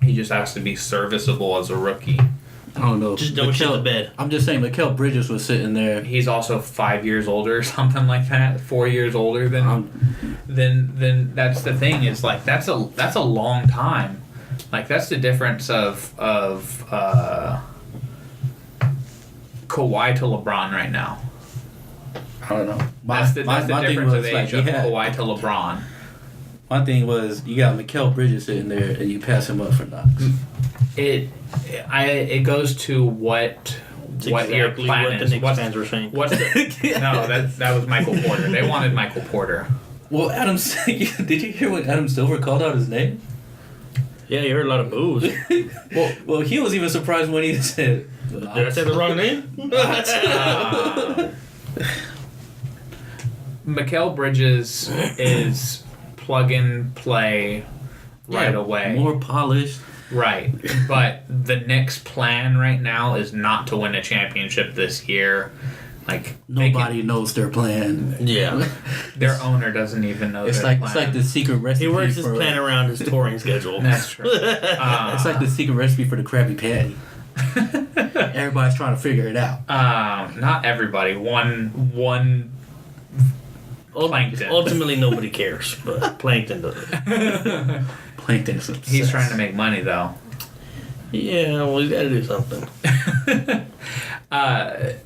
He just has to be serviceable as a rookie. I don't know. Just don't shit the bed. I'm just saying, Mikal Bridges was sitting there. He's also 5 years older or something like that. 4 years older than that's the thing is that's a long time. That's the difference of Kawhi to LeBron right now. I don't know. That's the difference of age of Kawhi to LeBron. My thing was you got Mikal Bridges sitting there and you pass him up for Knox. It goes to what your plan what is. The Knicks fans were saying. No, that was Michael Porter. They wanted Michael Porter. Well, did you hear what Adam Silver called out his name? Yeah, you heard a lot of boos. well, he was even surprised when he said, Did I say the wrong name? Mikal Bridges is plug and play right away. More polished. Right. But the Knicks' plan right now is not to win a championship this year. Nobody knows their plan. Yeah. Their owner doesn't even know it's their plan. It's like the secret recipe. He works his plan around his touring schedule. That's true. It's like the secret recipe for the Krabby Patty. Everybody's trying to figure it out. Not everybody. One Plankton. Ultimately, nobody cares, but Plankton does. Plankton's obsessed. He's trying to make money, though. Yeah, well, he's got to do something.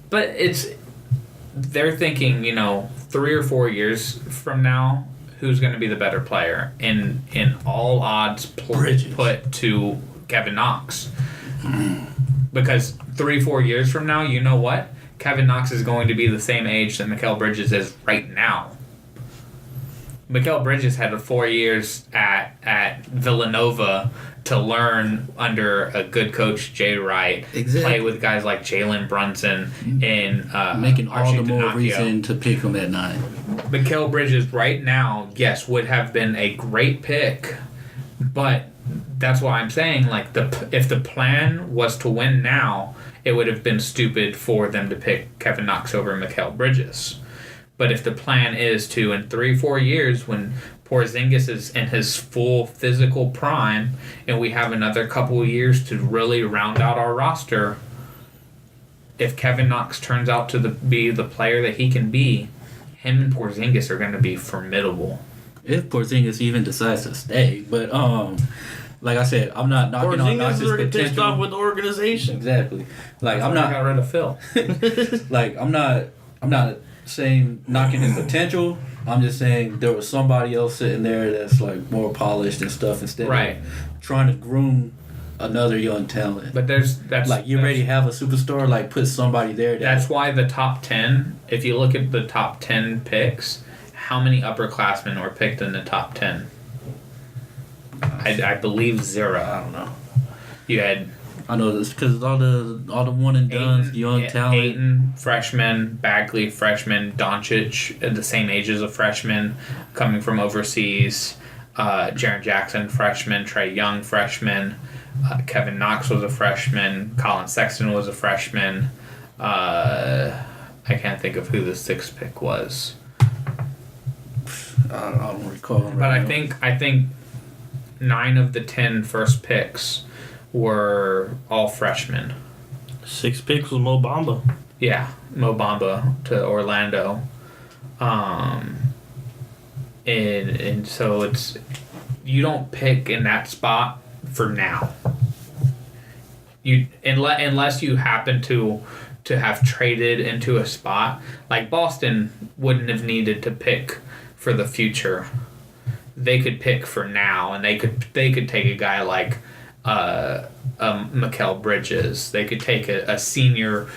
But they're thinking, 3 or 4 years from now, who's going to be the better player? And all odds put to Kevin Knox. Because 3-4 years from now, you know what? Kevin Knox is going to be the same age that Mikal Bridges is right now. Mikal Bridges had 4 years at Villanova to learn under a good coach, Jay Wright. Exactly. Play with guys like Jalen Brunson and making all Archie the more Donacchio. reason to pick him at 9. Mikal Bridges right now, yes, would have been a great pick, but that's why I'm saying if the plan was to win now, it would have been stupid for them to pick Kevin Knox over Mikal Bridges. But if the plan is to, in 3-4 years, when Porzingis is in his full physical prime, and we have another couple of years to really round out our roster, if Kevin Knox turns out to be the player that he can be, him and Porzingis are going to be formidable. If Porzingis even decides to stay, but like I said, I'm not knocking on Knox's Porzingis already potential. pissed off with the organization. Exactly. Like I'm I not got rid of Phil. like I'm not saying knocking his potential. I'm just saying there was somebody else sitting there that's like more polished and stuff instead Right. of trying to groom another young talent. But that's like you already have a superstar, like put somebody there. That's why the top 10, if you look at the top 10 picks, how many upperclassmen were picked in the top 10? I believe 0. I don't know. You had I know this because all the one and done's young talent. Ayton, freshman, Bagley, freshman, Doncic, at the same age as a freshman, coming from overseas, Jaren Jackson, freshman, Trae Young, freshman, Kevin Knox was a freshman, Colin Sexton was a freshman. I can't think of who the 6th pick was. I don't recall. But I think 9 of the 10 first picks were all freshmen. 6 picks was Mo Bamba. Yeah, Mo Bamba to Orlando. And so it's, you don't pick in that spot for now. You unless you happen to have traded into a spot like Boston wouldn't have needed to pick for the future. They could pick for now, and they could take a guy like Mikal Bridges. They could take a senior,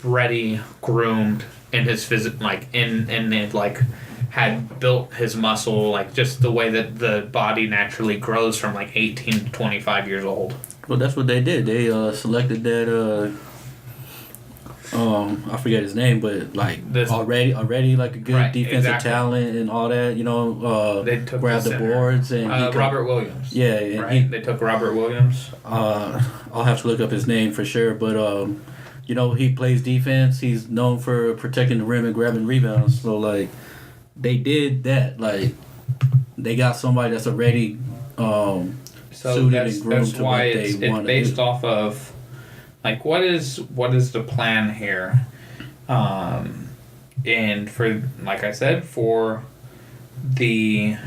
ready, groomed in his and like had built his muscle, like just the way that the body naturally grows from like 18 to 25 years old. Well, that's what they did. They selected that. I forget his name, but like already like a good defensive talent and all that. You know, they took grabbed the boards and Robert Williams. Yeah, and right. They took Robert Williams. I'll have to look up his name for sure, but you know, he plays defense. He's known for protecting the rim and grabbing rebounds. So like, they did that. Like, they got somebody that's already suited and groomed to what they want to do. It's based off of. Like, what is the plan here? And for, like I said, for the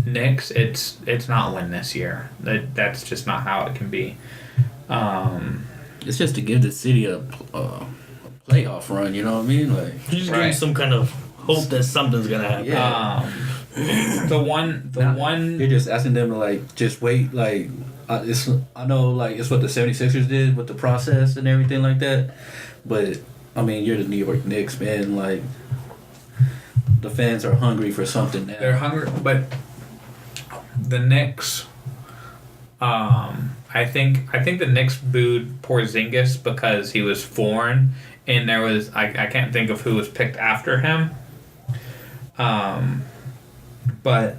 Knicks, it's not win this year. That's just not how it can be. It's just to give the city a playoff run. You know what I mean? Like, you just give them some kind of hope that something's gonna happen. Yeah. The one. You're just asking them to like just wait. Like, I know like it's what the 76ers did with the process and everything like that, but I mean, you're the New York Knicks, man. Like, the fans are hungry for something now. They're hungry, but the Knicks. I think the Knicks booed Porzingis because he was foreign, and there was I can't think of who was picked after him. But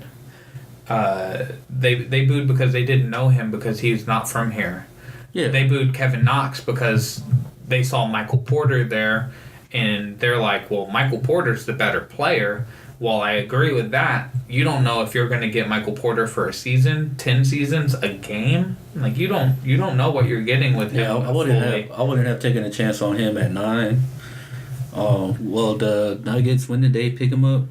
they booed because they didn't know him because he's not from here. Yeah. They booed Kevin Knox because they saw Michael Porter there, and they're like, well, Michael Porter's the better player. While I agree with that, you don't know if you're going to get Michael Porter for a season, 10 seasons, a game. Like, you don't know what you're getting with him. Yeah, I wouldn't have taken a chance on him at 9. Well, the Nuggets, when did they pick him up?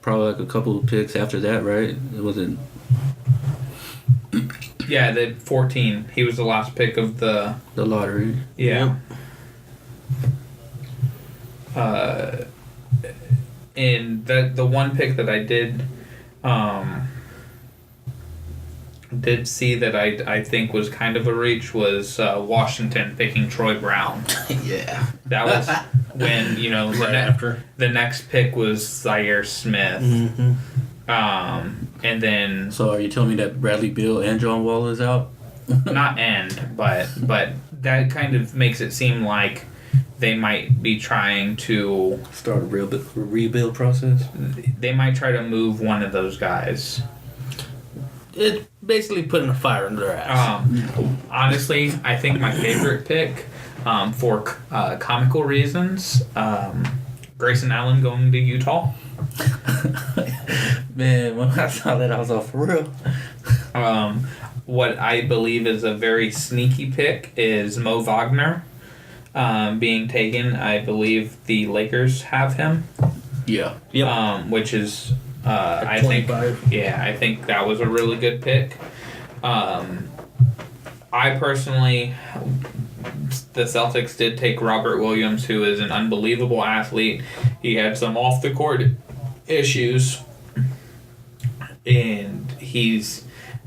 Probably like a couple of picks after that, right? It wasn't. Yeah, the 14. He was the last pick of the lottery. Yeah. Yep. And the one pick that I did see that I think was kind of a reach was Washington picking Troy Brown. Yeah. That was when, you know, the next pick was Zaire Smith. Mm-hmm. And then... So are you telling me that Bradley Beal and John Wall is out? Not end, but that kind of makes it seem like they might be trying to... Start a rebuild process? They might try to move one of those guys. It's basically putting a fire under their ass. Honestly, I think my favorite pick, for comical reasons, Grayson Allen going to Utah. Man, when I saw that, I was all for real. what I believe is a very sneaky pick is Mo Wagner being taken. I believe the Lakers have him. Yeah. Yep. Which is I 25. think that was a really good pick. I personally, the Celtics did take Robert Williams, who is an unbelievable athlete. He had some off the court issues, and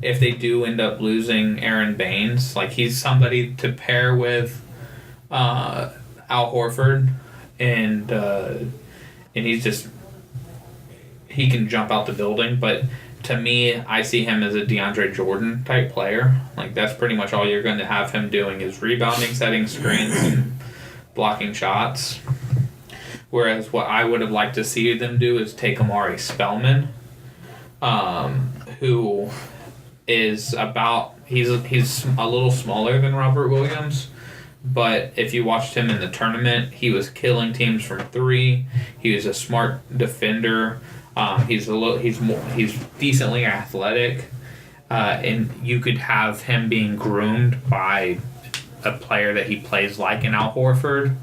if they do end up losing Aaron Baines, like he's somebody to pair with Al Horford, and he can jump out the building. But to me, I see him as a DeAndre Jordan type player. Like that's pretty much all you're going to have him doing is rebounding, setting screens, and blocking shots. Whereas what I would have liked to see them do is take Amari Spellman, who is he's a little smaller than Robert Williams, but if you watched him in the tournament, he was killing teams from three. He was a smart defender. He's decently athletic, and you could have him being groomed by a player that he plays like an Al Horford,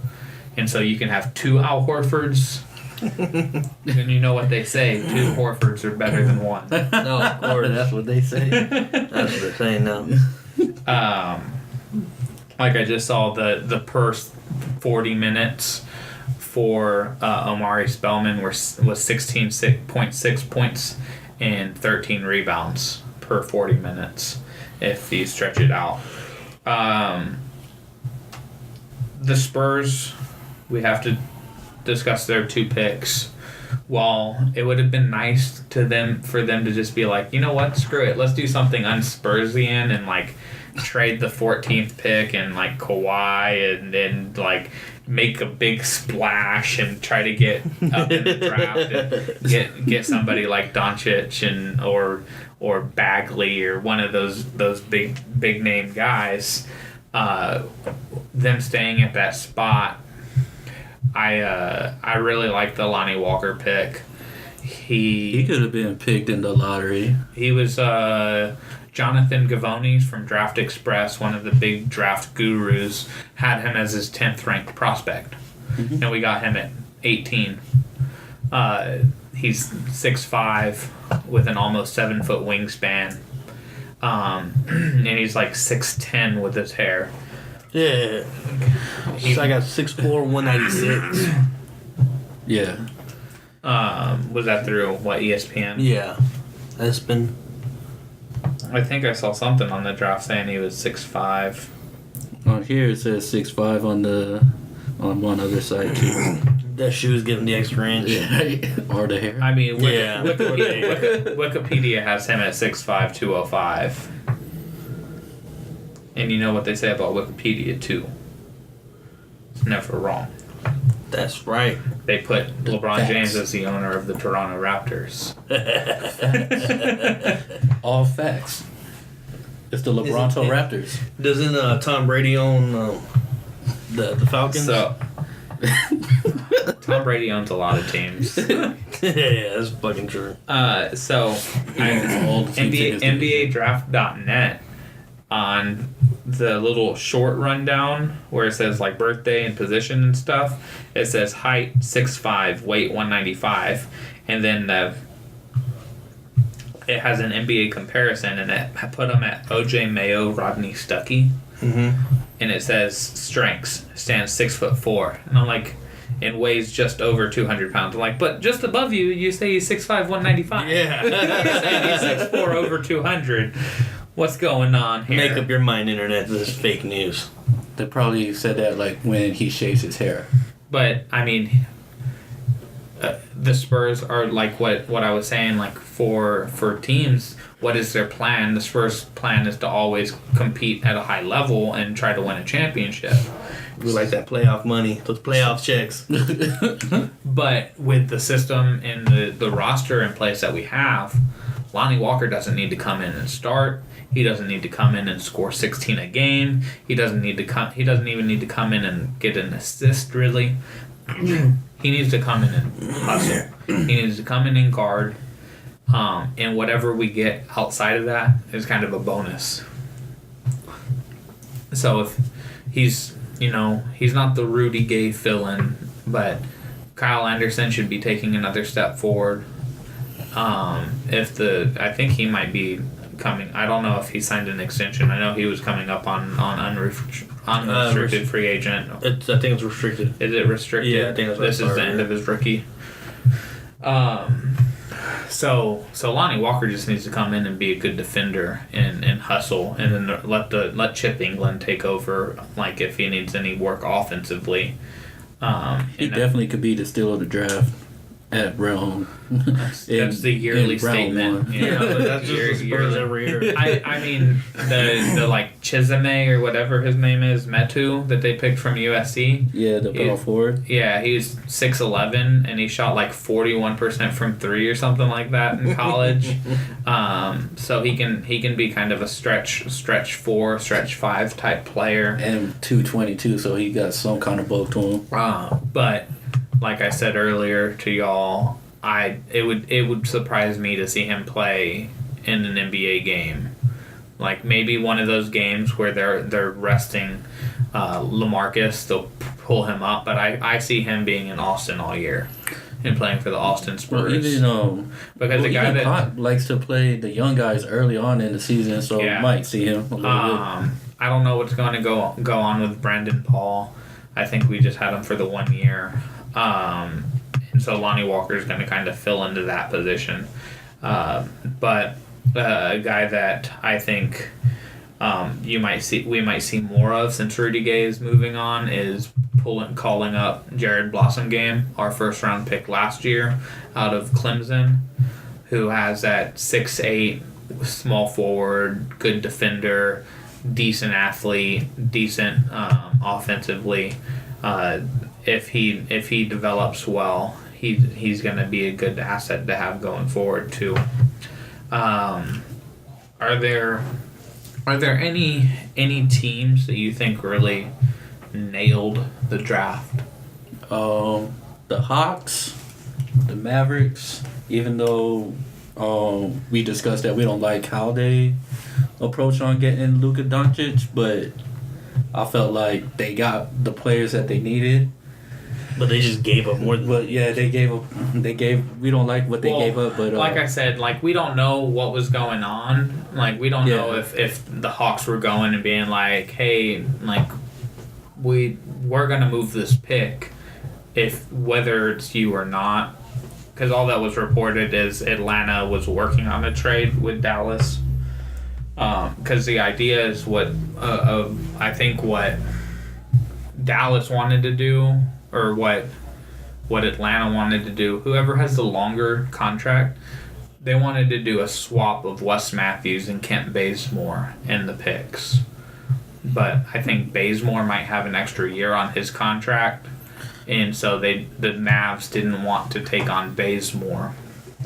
and so you can have two Al Horfords. And you know what they say: two Horfords are better than one. No, of course. That's what they say. That's what they're saying now. Like I just saw the per 40 minutes for Omari Spellman was 16.6 points and 13 rebounds per 40 minutes if you stretch it out. The Spurs, we have to discuss their two picks. While it would have been nice for them to just be like, you know what, screw it, let's do something un-Spursian and like trade the 14th pick and like Kawhi and then like make a big splash and try to get up in the draft and get somebody like Doncic and or Bagley or one of those big name guys. Them staying at that spot, I really like the Lonnie Walker pick. He could have been picked in the lottery. He was Jonathan Gavonis from Draft Express, one of the big draft gurus, had him as his 10th ranked prospect. Mm-hmm. And we got him at 18. He's 6'5" with an almost 7-foot wingspan. And he's like 6'10" with his hair. Yeah. I got 6'4", 196. Yeah. Was that through what, ESPN? Yeah. That's been. I think I saw something on the draft saying he was 6'5". On here it says 6'5" on one other side too. That shoe's giving the extra inch. Yeah. Or the hair. I mean, Wikipedia has him at 6'5", 205. And you know what they say about Wikipedia too. It's never wrong. That's right. They put LeBron Facts. James as the owner of the Toronto Raptors. All facts. It's the LeBronto Raptors. Doesn't Tom Brady own the Falcons? So, Tom Brady owns a lot of teams. Yeah, that's fucking true. NBA Draft.net on the little short rundown where it says like birthday and position and stuff, it says height 6'5", weight 195, and then it has an NBA comparison and it put him at OJ Mayo, Rodney Stuckey, and it says strengths, stands 6'4", and I'm like, and weighs just over 200 pounds. I'm like, but just above you say he's 6'5", 195. Yeah. You're saying he's 6'4", over 200. What's going on here? Make up your mind, internet. This is fake news. They probably said that like when he shaves his hair. But I mean, the Spurs are like what I was saying. Like for teams, what is their plan? The Spurs' plan is to always compete at a high level and try to win a championship. We like that playoff money, those playoff checks. But with the system and the roster in place that we have, Lonnie Walker doesn't need to come in and start. He doesn't need to come in and score 16 a game. He doesn't even need to come in and get an assist, really. He needs to come in and hustle. He needs to come in and guard. And whatever we get outside of that is kind of a bonus. So if he's not the Rudy Gay fill-in, but Kyle Anderson should be taking another step forward. I think he might be coming. I don't know if he signed an extension. I know he was coming up on unrestricted free agent. I think it's restricted. Is it restricted? Yeah, I think that's what this is the end of his rookie. So Lonnie Walker just needs to come in and be a good defender and hustle, and then let Chip England take over. Like if he needs any work offensively, he definitely could be the steal of the draft at round. That's the yearly statement. That's just the Spurs every year. I mean the like Chisame or whatever his name is, Metu, that they picked from USC. Yeah, the power forward. Yeah, he's 6'11" and he shot like 41% from three or something like that in college. So he can be kind of a stretch 4, stretch 5 type player. And 222, so he got some kind of bulk to him. But like I said earlier to y'all, it would surprise me to see him play in an NBA game. Like maybe one of those games where they're resting LaMarcus, they'll pull him up. But I see him being in Austin all year and playing for the Austin Spurs. Because the guy that Pop likes to play the young guys early on in the season, so yeah. might see him a little bit. I don't know what's going to go on with Brandon Paul. I think we just had him for the 1 year. And so Lonnie Walker is going to kind of fill into that position. But a guy that I think we might see more of since Rudy Gay is moving on is calling up Jared Blossomgame, our first round pick last year out of Clemson, who has that 6'8" small forward, good defender, decent athlete, decent offensively. If he develops well, he's going to be a good asset to have going forward too. Are there any teams that you think really nailed the draft? The Hawks, the Mavericks. Even though we discussed that we don't like how they approach on getting Luka Doncic, but I felt like they got the players that they needed. But they just gave up more than. But yeah, they gave. We don't like what they gave up. But like I said, like we don't know what was going on. Like we don't know if the Hawks were going and being like, hey, like we're gonna move this pick, whether it's you or not. Because all that was reported is Atlanta was working on a trade with Dallas. Because the idea is I think what Dallas wanted to do, or what Atlanta wanted to do, whoever has the longer contract, they wanted to do a swap of Wes Matthews and Kent Bazemore in the picks. But I think Bazemore might have an extra year on his contract, and so the Mavs didn't want to take on Bazemore.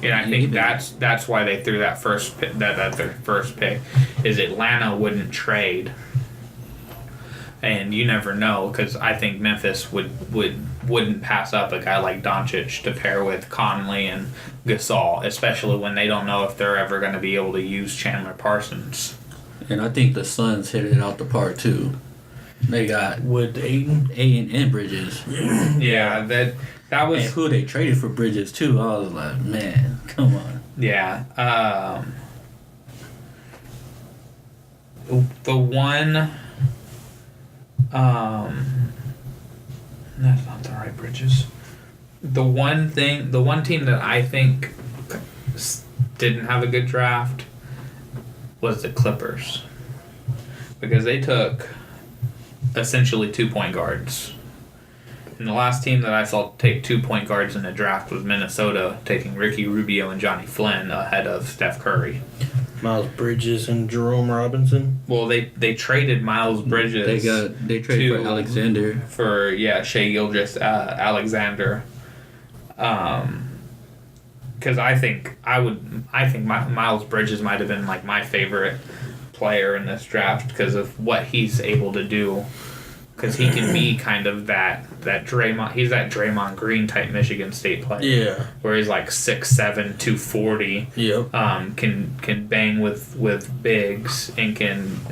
And I think that's why they threw that first pick, that their first pick, is Atlanta wouldn't trade. And you never know, because I think Memphis wouldn't pass up a guy like Doncic to pair with Conley and Gasol, especially when they don't know if they're ever going to be able to use Chandler Parsons. And I think the Suns hit it out the park too. They got with Ayton and Bridges. Yeah, that was and who they traded for Bridges too. I was like, man, come on. Yeah. The one. That's not the right Bridges. The one team that I think didn't have a good draft was the Clippers, because they took essentially 2 point guards. And the last team that I saw take 2 point guards in the draft was Minnesota, taking Ricky Rubio and Johnny Flynn ahead of Steph Curry. Miles Bridges and Jerome Robinson. Well, they traded Miles Bridges. They traded for Alexander. For Shai Alexander. Because I think Miles Bridges might have been like my favorite player in this draft because of what he's able to do because he can be kind of that Draymond. He's that Draymond Green type Michigan State player. Yeah. Where he's like 6'7", 240. Yep. Can bang with bigs and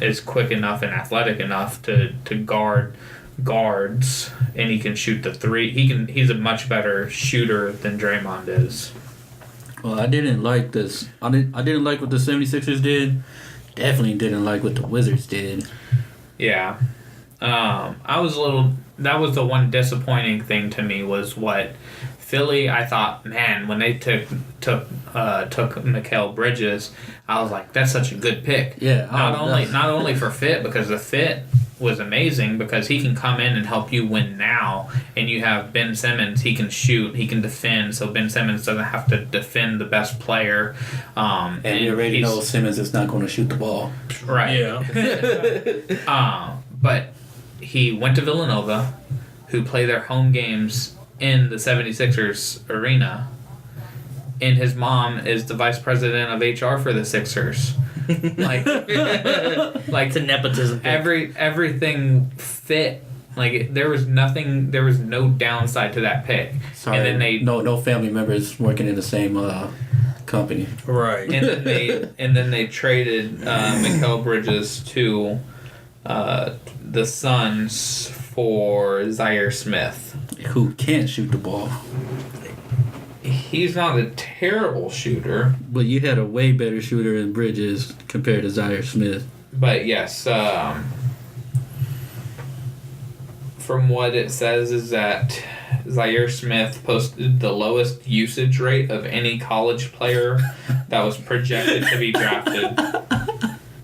is quick enough and athletic enough to guard guards, and he can shoot the three. He's a much better shooter than Draymond is. Well, I didn't like this. I didn't like what the 76ers did. Definitely didn't like what the Wizards did. Yeah. I was a little... That was the one disappointing thing to me was what Philly... I thought, man, when they took Mikal Bridges, I was like, that's such a good pick. Yeah. Not only for fit, because the fit was amazing, because he can come in and help you win now, and you have Ben Simmons. He can shoot, he can defend, so Ben Simmons doesn't have to defend the best player. And you already know Simmons is not going to shoot the ball. Right. Yeah. But he went to Villanova, who play their home games in the 76ers arena, and his mom is the vice president of HR for the Sixers. Like It's a nepotism thing. Everything fit. Like there was no downside to that pick. Sorry, and then no family members working in the same company. Right. and then they traded Mikal Bridges to the Suns for Zaire Smith, Who can't shoot the ball. He's not a terrible shooter, But you had a way better shooter in Bridges compared to Zaire Smith. but yes, from what it says is that Zaire Smith posted the lowest usage rate of any college player that was projected to be drafted.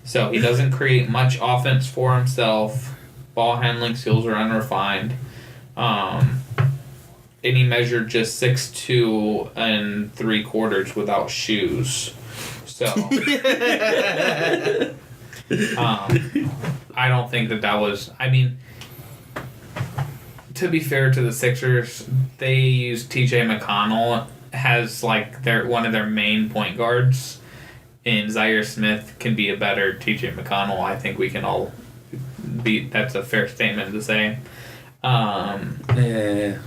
So he doesn't create much offense for himself. Ball handling skills are unrefined. And he measured just 6'2" and 3/4 without shoes. So I don't think that was... I mean, to be fair to the Sixers, they use T.J. McConnell as like one of their main point guards. And Zaire Smith can be a better T.J. McConnell. I think we can all that's a fair statement to say. Yeah.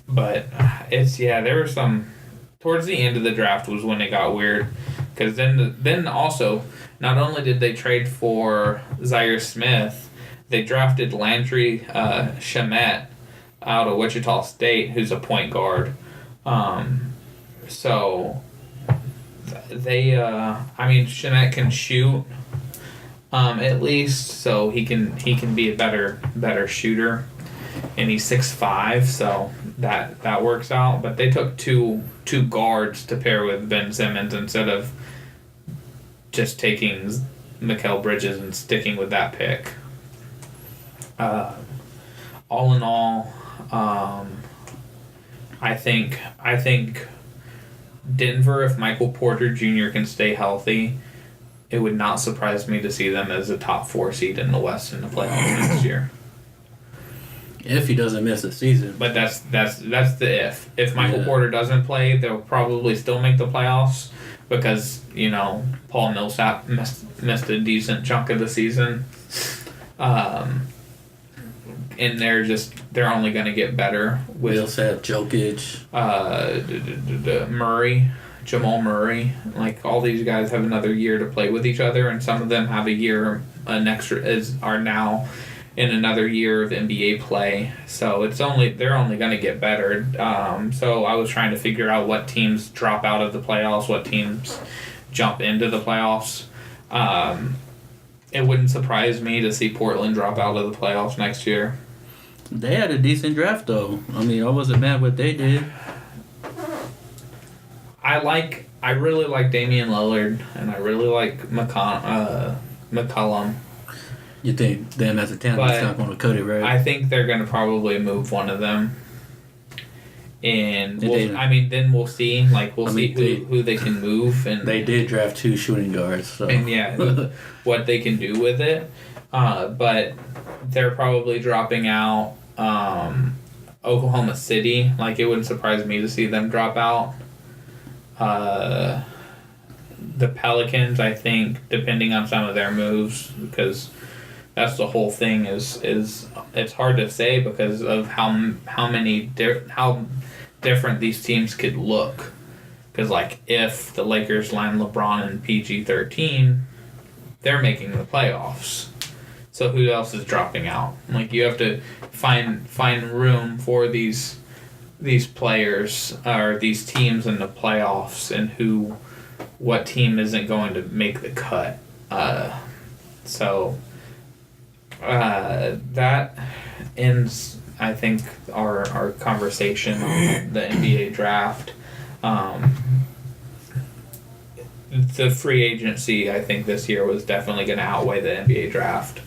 But there were some... Towards the end of the draft was when it got weird. Because then also, not only did they trade for Zaire Smith, they drafted Landry Shamet out of Wichita State, who's a point guard. So they... Shamet can shoot, at least, so he can be a better shooter. And he's 6'5", so that works out. But they took two guards to pair with Ben Simmons instead of just taking Mikal Bridges and sticking with that pick. All in all, I think Denver, if Michael Porter Jr. can stay healthy, it would not surprise me to see them as a top 4 seed in the West in the playoffs next year. If he doesn't miss a season. But that's the if. If Michael Porter doesn't play, they'll probably still make the playoffs because, Paul Millsap missed a decent chunk of the season. And they're only going to get better with Millsap, Jokic, Murray, Jamal Murray. Like all these guys have another year to play with each other, and some of them have are now in another year of NBA play. So they're only going to get better. So I was trying to figure out what teams drop out of the playoffs, what teams jump into the playoffs. It wouldn't surprise me to see Portland drop out of the playoffs next year. They had a decent draft, though. I mean, I wasn't mad what they did. I really like Damian Lillard, and I really like McCollum. You think them as a talent is not going to cut it, right? I think they're going to probably move one of them. And then we'll see. Like we'll see who they can move, and they did draft 2 shooting guards. So. And what they can do with it. But they're probably dropping out Oklahoma City. Like it wouldn't surprise me to see them drop out. The Pelicans, I think, depending on some of their moves, because that's the whole thing. Is it's hard to say because of how different these teams could look. Because like if the Lakers land LeBron in PG-13, they're making the playoffs. So who else is dropping out? Like you have to find room for these players or these teams in the playoffs, and what team isn't going to make the cut. That ends, I think, our conversation on the NBA draft. The free agency, I think, this year was definitely going to outweigh the NBA draft.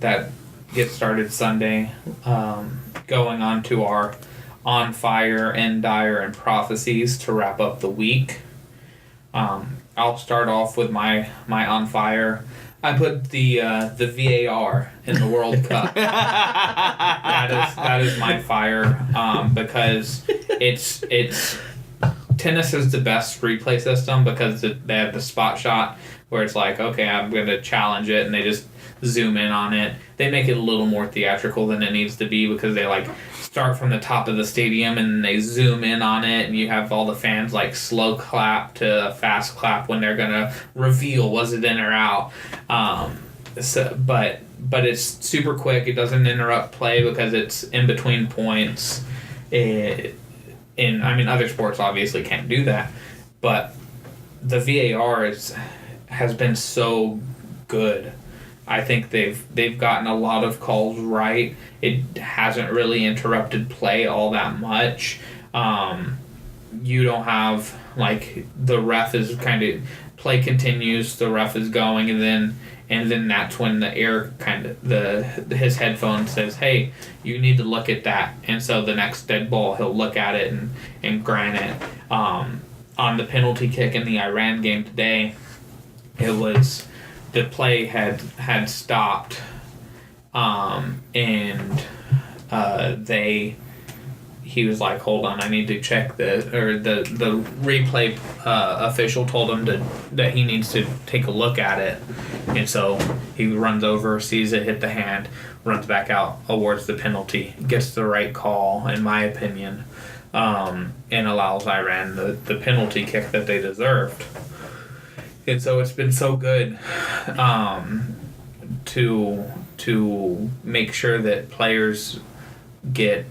That gets started Sunday. Going on to our On Fire, End Dire, and Prophecies to wrap up the week. I'll start off with my On Fire. I put the VAR in the World Cup. That is my fire, because it's tennis is the best replay system because they have the spot shot where it's like, okay, I'm going to challenge it, and they just zoom in on it. They make it a little more theatrical than it needs to be because they like start from the top of the stadium and they zoom in on it, and you have all the fans like slow clap to fast clap when they're gonna reveal was it in or out. But it's super quick. It doesn't interrupt play because it's in between points. Other sports obviously can't do that, but the VAR has been so good. I think they've gotten a lot of calls right. It hasn't really interrupted play all that much. You don't have like the ref is kind of play continues, the ref is going, and then that's when the air kind of his headphone says, "Hey, you need to look at that," and so the next dead ball he'll look at it and grant it. On the penalty kick in the Iran game today, it was. The play had stopped, he was like, hold on, I need to check the replay official told him that he needs to take a look at it, and so he runs over, sees it hit the hand, runs back out, awards the penalty, gets the right call in my opinion, and allows Iran the penalty kick that they deserved. And so it's been so good to make sure that players get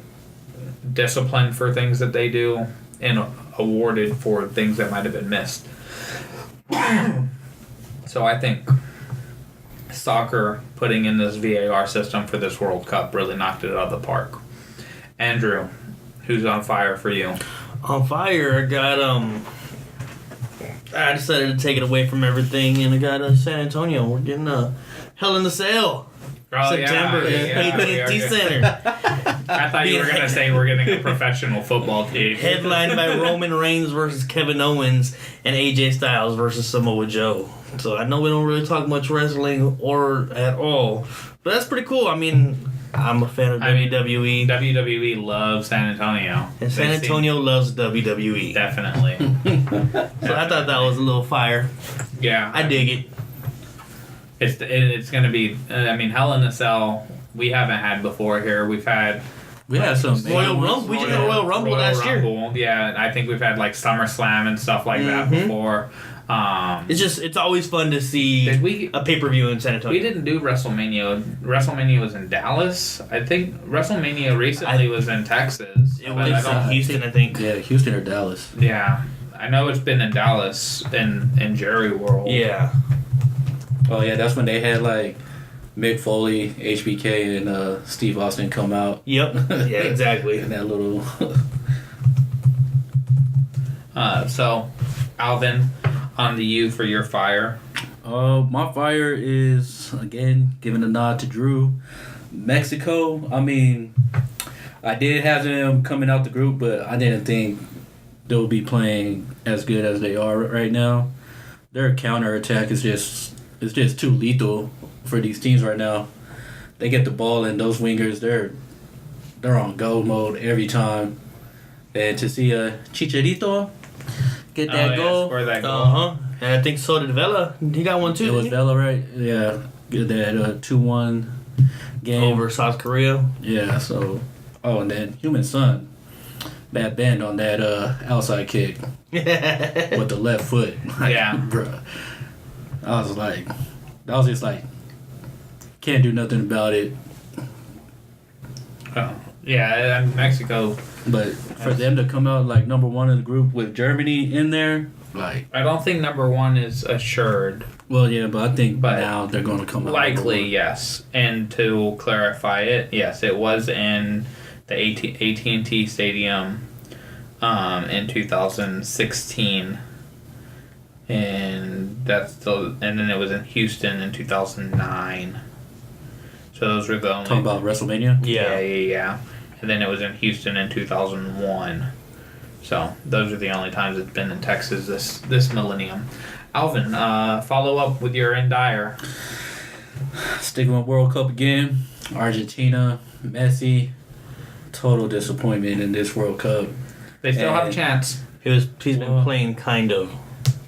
disciplined for things that they do and awarded for things that might have been missed. So I think soccer putting in this VAR system for this World Cup really knocked it out of the park. Andrew, who's on fire for you? On fire, I got I decided to take it away from everything, and I got San Antonio. We're getting Hell in the Cell. September, AT&T Center. I thought you were going to say we're getting a professional football team. Headlined by Roman Reigns versus Kevin Owens and AJ Styles versus Samoa Joe. So I know we don't really talk much wrestling or at all, but that's pretty cool. I mean, I'm a fan of WWE. WWE loves San Antonio. And San Antonio loves WWE. Definitely. So I thought that was a little fire. Yeah. I dig it. It's going to be, Hell in a Cell, we haven't had before here. We had some Royal Rumble. We just had Royal Rumble last year. Yeah, I think we've had like SummerSlam and stuff like that before. It's always fun to see a pay-per-view in San Antonio. We didn't do WrestleMania. WrestleMania was in Dallas. I think WrestleMania recently was in Texas. It was in Houston, I think. Yeah, Houston or Dallas. Yeah. I know it's been in Dallas in Jerry World. Yeah. Oh, yeah, that's when they had, like, Mick Foley, HBK, and Steve Austin come out. Yep. Yeah, exactly. And that little... So, Alvin, on to you for your fire. My fire is, again, giving a nod to Drew. Mexico, I did have them coming out the group, but I didn't think they'll be playing as good as they are right now. Their counterattack is just too lethal for these teams right now. They get the ball, and those wingers, they're on go mode every time. And to see Chicharito get that goal. Score that goal. And I think so did Vela. He got one too. It was Vela, right? Yeah. Get that 2-1 game over South Korea. Yeah. So, and then Human Son, that bend on that outside kick with the left foot. Like, Yeah. Bruh. I was just like, can't do nothing about it. Yeah, and Mexico. But for them to come out like number one in the group with Germany in there, like, I don't think number one is assured. well, yeah, but I think But now they're going to come out. Likely, yes. And to clarify it, yes, it was in the AT&T Stadium in 2016. And and then it was in Houston in 2009. So those were the only. Talking about WrestleMania? Yeah. And then it was in Houston in 2001. So those are the only times it's been in Texas this millennium. Alvin, follow up with your Dyer. Sticking with World Cup again. Argentina, Messi. Total disappointment in this World Cup. They still have a chance. He's been playing kind of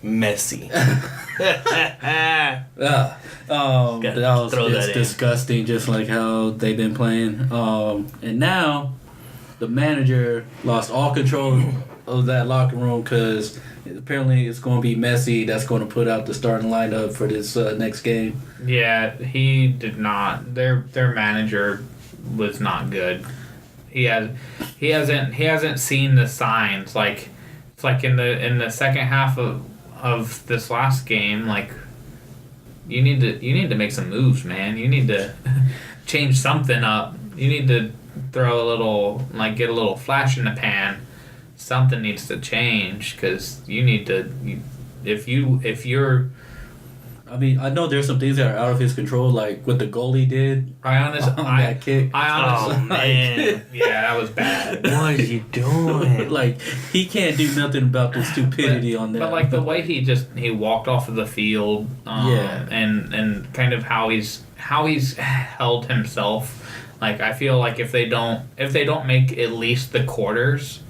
messy. That was disgusting, just like how they've been playing. And now the manager lost all control of that locker room because apparently it's going to be Messi that's going to put out the starting lineup for this next game. Yeah, he did not. Their manager was not good. He hasn't seen the signs. Like it's like in the second half of this last game, like you need to make some moves, man. You need to change something up. You need to throw a little, like, get a little flash in the pan. Something needs to change because you need to. If you're. I mean, I know there's some things that are out of his control, like what the goalie did that kick. I honestly, oh man, yeah, that was bad. What are you doing? Like, he can't do nothing about the stupidity on that. But like the way he walked off of the field, and kind of how he's held himself. Like, I feel like if they don't make at least the quarters,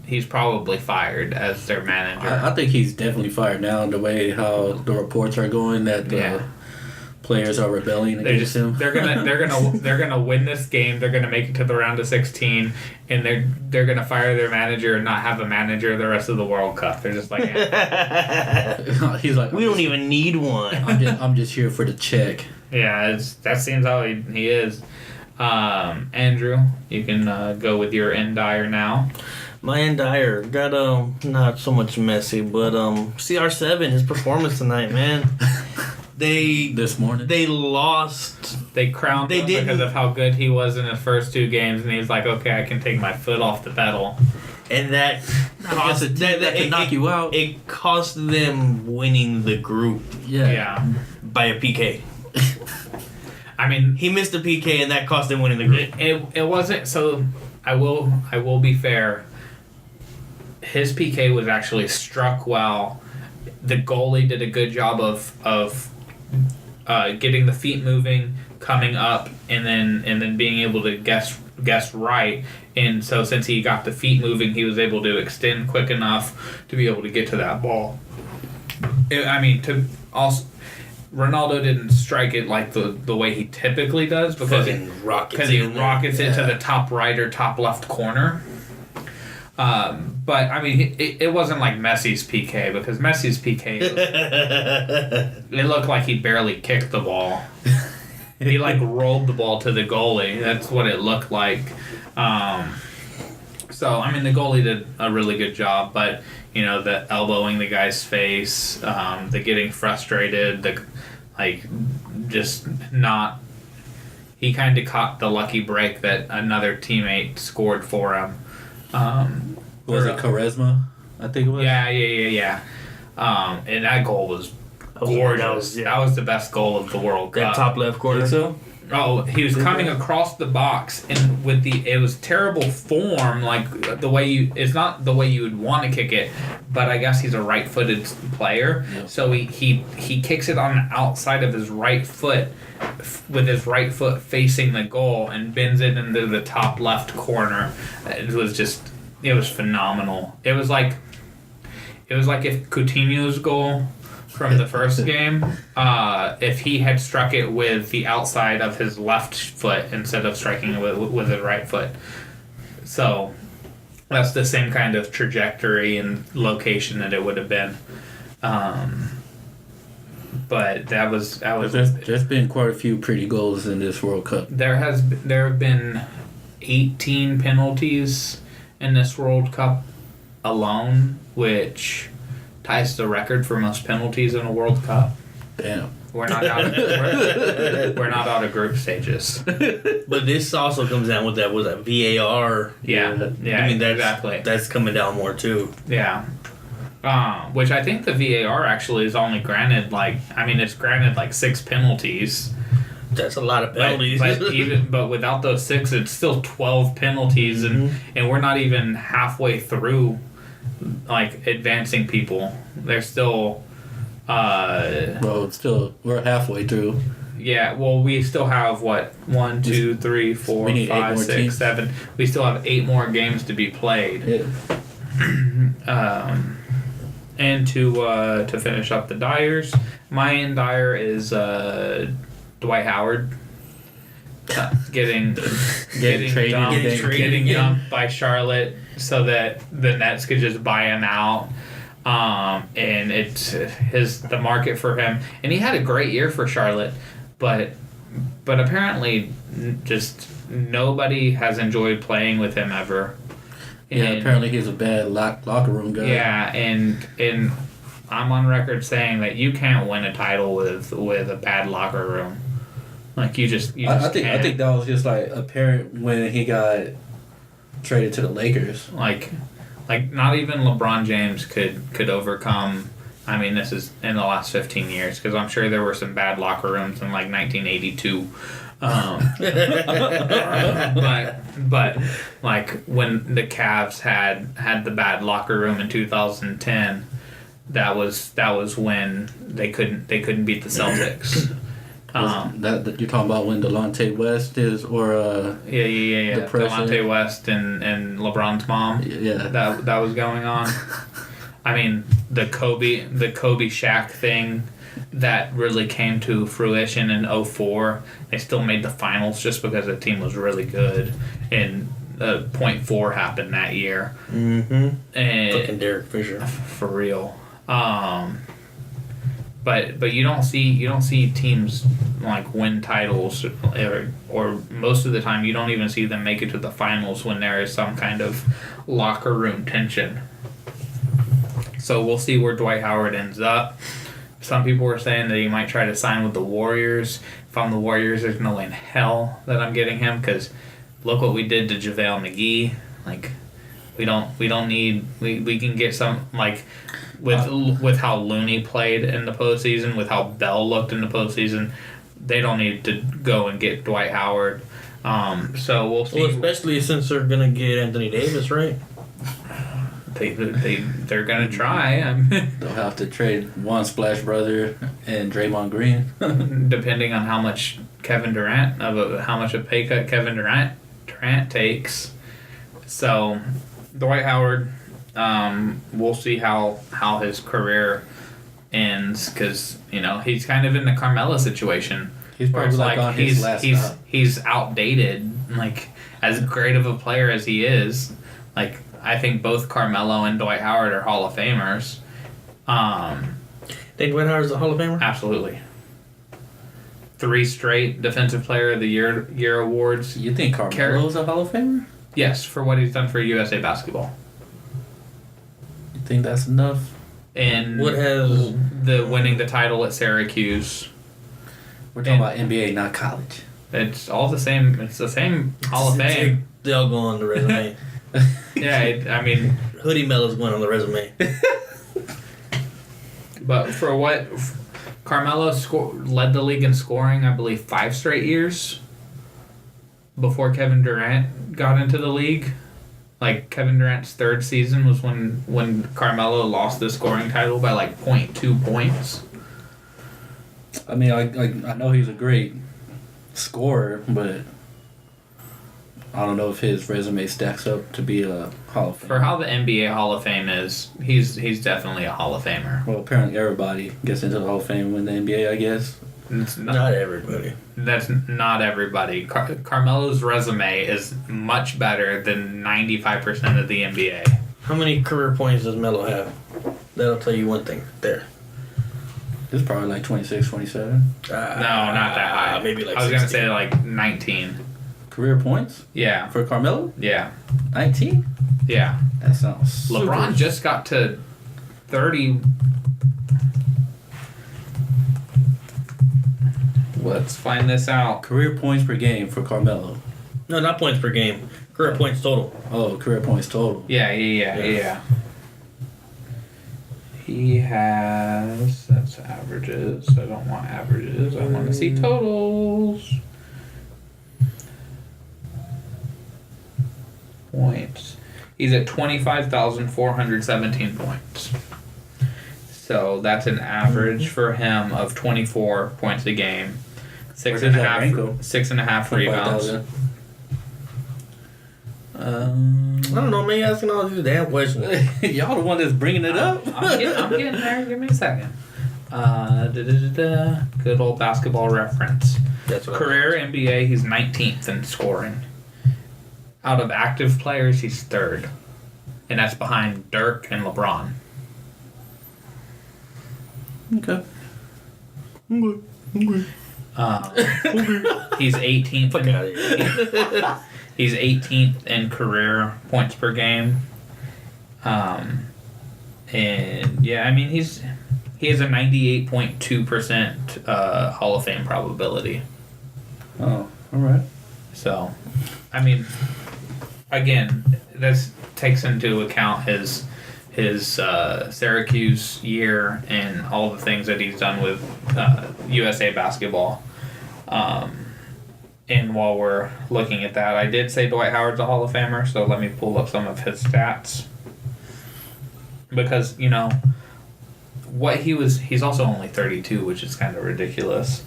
he's probably fired as their manager. I think he's definitely fired now. The way how the reports are going that the players are rebelling against him. They're gonna win this game. They're gonna make it to the round of 16, and they're gonna fire their manager and not have a manager the rest of the World Cup. They're just like, he's like, we don't even need one. I'm just here for the check. Yeah, that seems how he is. Andrew, you can go with your Dyer now. My Dyer got not so much messy, but CR7, his performance tonight, man. This morning they lost. They crowned him because of how good he was in his first two games, and he's like, okay, I can take my foot off the pedal. And that cost that knock you out. It cost them winning the group. Yeah. By a PK. I mean, he missed a PK, and that cost them winning the group. It wasn't so. I will be fair. His PK was actually struck well. The goalie did a good job of getting the feet moving, coming up, and then being able to guess right. And so since he got the feet moving, he was able to extend quick enough to be able to get to that ball. Ronaldo didn't strike it like the way he typically does because he rockets it to the top right or top left corner. But I mean, it wasn't like Messi's PK because Messi's PK, it looked like he barely kicked the ball. He like rolled the ball to the goalie. That's what it looked like. So I mean, the goalie did a really good job, but the elbowing the guy's face, the getting frustrated, he kind of caught the lucky break that another teammate scored for him. Was it Charisma? I think it was. Yeah. And that goal was gorgeous. That was the best goal of the World Cup. That top left corner. So? Oh, he was coming across the box, and it was terrible form. Like it's not the way you would want to kick it, but I guess he's a right-footed player, so he kicks it on the outside of his right foot, with his right foot facing the goal, and bends it into the top left corner. It was phenomenal. It It was like if Coutinho's goal from the first game, if he had struck it with the outside of his left foot instead of striking it with his right foot. So that's the same kind of trajectory and location that it would have been. But that was. There's been quite a few pretty goals in this World Cup. There have been 18 penalties in this World Cup alone, which ties the record for most penalties in a World Cup. Damn. We're not out of group stages. But this also comes down with that VAR. Yeah. I mean, exactly. That's coming down more too. Yeah. Which I think the VAR actually is only granted it's granted 6 penalties. That's a lot of penalties. But without those 6, it's still 12 penalties, and we're not even halfway through advancing people. They're still we're halfway through. Yeah, well, we still have 1, 2, 3, 4, 5, 6, 7. We still have 8 more games to be played. Yeah. And to finish up the Dyers, my end Dyer is Dwight Howard getting dumped by Charlotte so that the Nets could just buy him out. And it's the market for him, and he had a great year for Charlotte, but apparently just nobody has enjoyed playing with him ever. Yeah, apparently he's a bad locker room guy. Yeah, and I'm on record saying that you can't win a title with a bad locker room. I think that was just apparent when he got traded to the Lakers. Like not even LeBron James could overcome. I mean, this is in the last 15 years, because I'm sure there were some bad locker rooms in 1982. But when the Cavs had the bad locker room in 2010, that was when they couldn't beat the Celtics. That you're talking about when Delonte West is yeah. Delonte West and LeBron's mom. Yeah, that was going on. I mean, the Kobe Shaq thing that really came to fruition in 2004. They still made the finals just because the team was really good, and .4 happened that year. Mm-hmm. And fucking Derek Fisher for real. But you don't see teams win titles, or most of the time you don't even see them make it to the finals when there is some kind of locker room tension. So we'll see where Dwight Howard ends up. Some people were saying that he might try to sign with the Warriors. If I'm the Warriors, there's no way in hell that I'm getting him, because look what we did to JaVale McGee. We can get some with how Looney played in the postseason, with how Bell looked in the postseason. They don't need to go and get Dwight Howard. So we'll see. Well, especially since they're gonna get Anthony Davis, right? They're gonna try. They'll have to trade one Splash Brother and Draymond Green, depending on how much how much a pay cut Kevin Durant takes. So Dwight Howard, we'll see how his career ends, because he's kind of in the Carmelo situation. He's probably on his last stop. He's outdated. As great of a player as he is, I think both Carmelo and Dwight Howard are Hall of Famers. Think Dwight Howard's a Hall of Famer? Absolutely. 3 straight Defensive Player of the Year awards. You think Carmelo's a Hall of Famer? Yes, for what he's done for USA basketball. You think that's enough? And what has the winning the title at Syracuse? We're talking about NBA, not college. It's all the same. It's the same Hall of Fame. They all go on the resume. Yeah, Hoodie Melo's one on the resume. But for what Carmelo led the league in scoring, I believe 5 straight years before Kevin Durant got into the league. Kevin Durant's 3rd season was when Carmelo lost the scoring title by 0.2 points. I mean, I know he's a great scorer, but I don't know if his resume stacks up to be a Hall of Famer. For how the NBA Hall of Fame is, he's definitely a Hall of Famer. Well, apparently everybody gets into the Hall of Fame in the NBA, I guess. It's Not everybody. That's not everybody. Carmelo's resume is much better than 95% of the NBA. How many career points does Melo have? That'll tell you one thing there. It's probably like 26, 27. No, not that high. Maybe like I was 16. gonna say like 19. Career points Yeah, for Carmelo? yeah, 19? yeah. That sounds super. LeBron just got to 30. Let's find this out. Career points per game for Carmelo. No, not points per game. Career points total. Oh, career points total. Yeah. He has. That's averages. I don't want averages. I want to see totals. Points. He's at 25,417 points. So that's an average for him of 24 points a game. Where does that rank go? 6.5 rebounds. 25,000. I don't know, man. Asking all these damn questions. Y'all the one that's bringing it up. I'm getting there. Give me a second. Good old basketball reference. That's what Career NBA, he's 19th in scoring. Out of active players, he's third. And that's behind Dirk and LeBron. Okay. He's 18th. Fuck out of here. He's 18th in career points per game. And yeah, I mean he has a 98.2% Hall of Fame probability. Oh, all right. So, I mean, again, this takes into account his Syracuse year and all the things that he's done with USA basketball. And while we're looking at that, I did say Dwight Howard's a Hall of Famer, so let me pull up some of his stats. Because, you know, he's also only 32, which is kind of ridiculous.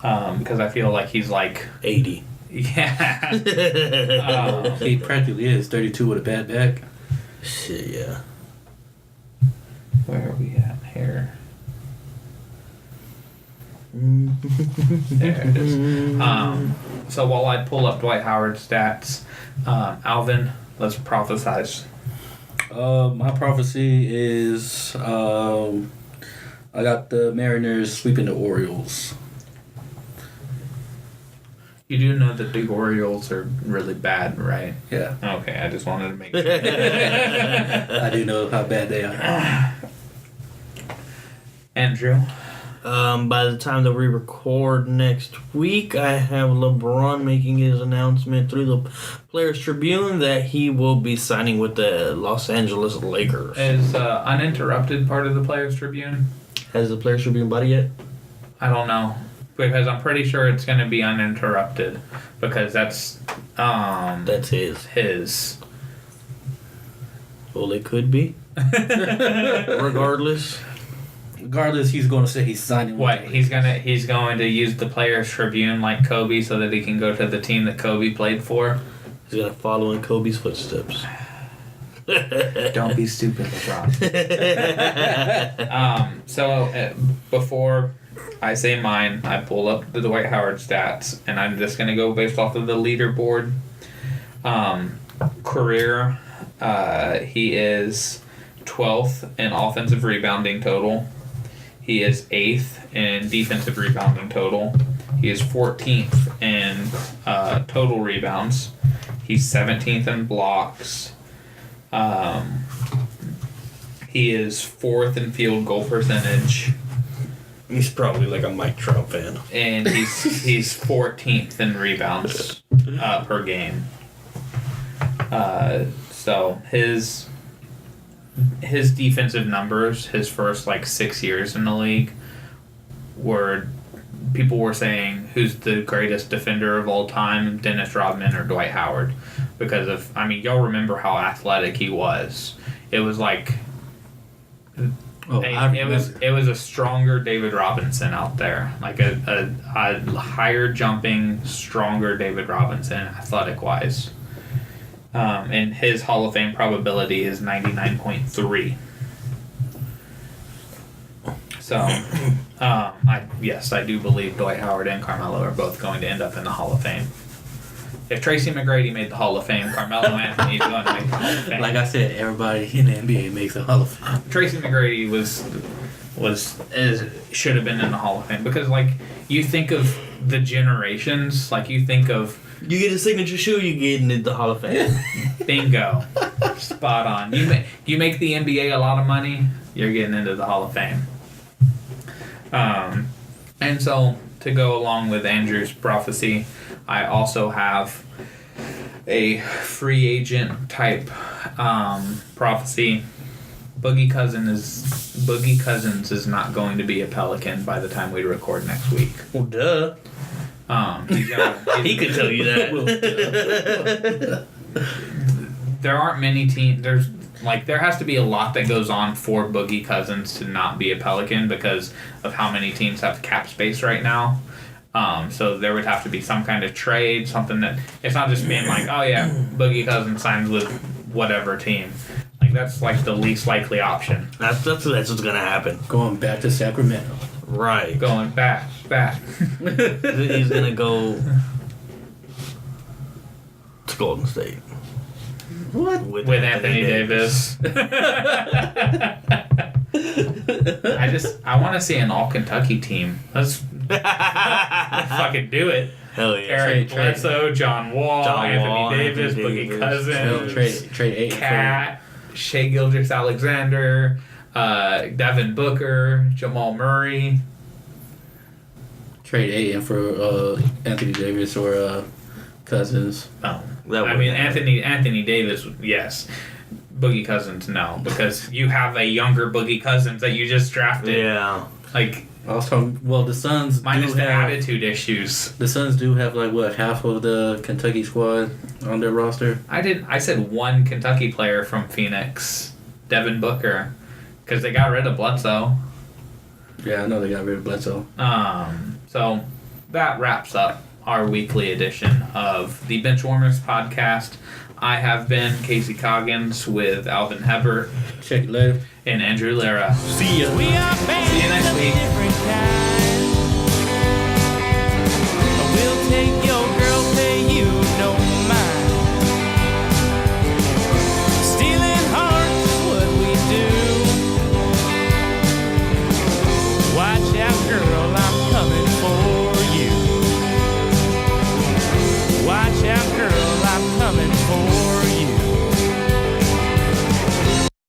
Because I feel like he's like 80. Yeah. He practically is 32 with a bad back. Shit, yeah. Where are we at here? There it is. So while I pull up Dwight Howard's stats, Alvin, let's prophesize. My prophecy is I got the Mariners sweeping the Orioles. You do know that the Orioles are really bad, right? Yeah. Okay, I just wanted to make sure. I do know how bad they are. Andrew? By the time that we record next week, I have LeBron making his announcement through the Players Tribune that he will be signing with the Los Angeles Lakers. Is Uninterrupted part of the Players Tribune? Has the Players Tribune body yet? I don't know. Because I'm pretty sure it's going to be Uninterrupted. Because that's his. Well, it could be. Regardless. Regardless, he's going to say he's signing. What, he's going to use the Players Tribune like Kobe so that he can go to the team that Kobe played for? He's going to follow in Kobe's footsteps. Don't be stupid, LeBron. Before I say mine, I pull up the Dwight Howard stats, and I'm just going to go based off of the leaderboard. Career, he is 12th in offensive rebounding total. He is 8th in defensive rebounding total. He is 14th in total rebounds. He's 17th in blocks. He is 4th in field goal percentage. He's probably like a Mike Trout fan. And he's 14th in rebounds per game. So his defensive numbers, his first 6 years in the league, people were saying who's the greatest defender of all time, Dennis Rodman or Dwight Howard, because y'all remember how athletic he was. It was like Oh, it was a stronger David Robinson out there, like a higher jumping, stronger David Robinson, athletic wise. And his Hall of Fame probability is 99.3. So, I do believe Dwight Howard and Carmelo are both going to end up in the Hall of Fame. If Tracy McGrady made the Hall of Fame, Carmelo Anthony is going to make the Hall of Fame. Like I said, everybody in the NBA makes the Hall of Fame. Tracy McGrady should have been in the Hall of Fame because, like, you think of the generations, like you think of. You get a signature shoe, you get into the Hall of Fame. Bingo, spot on. You make the NBA a lot of money, you're getting into the Hall of Fame. And so to go along with Andrew's prophecy, I also have a free agent type prophecy. Boogie Cousins is not going to be a Pelican by the time we record next week. Well, duh. He could tell you that. There aren't many teams. There has to be a lot that goes on for Boogie Cousins to not be a Pelican because of how many teams have cap space right now. So there would have to be some kind of trade, something that it's not just being like, oh yeah, Boogie Cousins signs with whatever team. Like that's like the least likely option. That's what's gonna happen. Going back to Sacramento. Right. Going back. He's gonna go to Golden State. What? With Anthony Davis. I want to see an all Kentucky team. Let's fucking do it. Hell yeah. Eric Bledsoe, John Wall, Anthony Davis, Boogie Cousins, trade 8 Cat, Shai Gilgeous-Alexander, Devin Booker, Jamal Murray. Trade 8 for Anthony Davis or Cousins. Oh, Anthony Davis, yes. Boogie Cousins, no, because you have a younger Boogie Cousins that you just drafted. Yeah. Like, the Suns minus the attitude issues. The Suns do have half of the Kentucky squad on their roster. I said one Kentucky player from Phoenix, Devin Booker, because they got rid of Bledsoe. Yeah, I know they got rid of Bledsoe. So that wraps up our weekly edition of the Benchwarmers podcast. I have been Casey Coggins with Alvin Hebert. Check it later. And Andrew Lara. See ya. See you next week.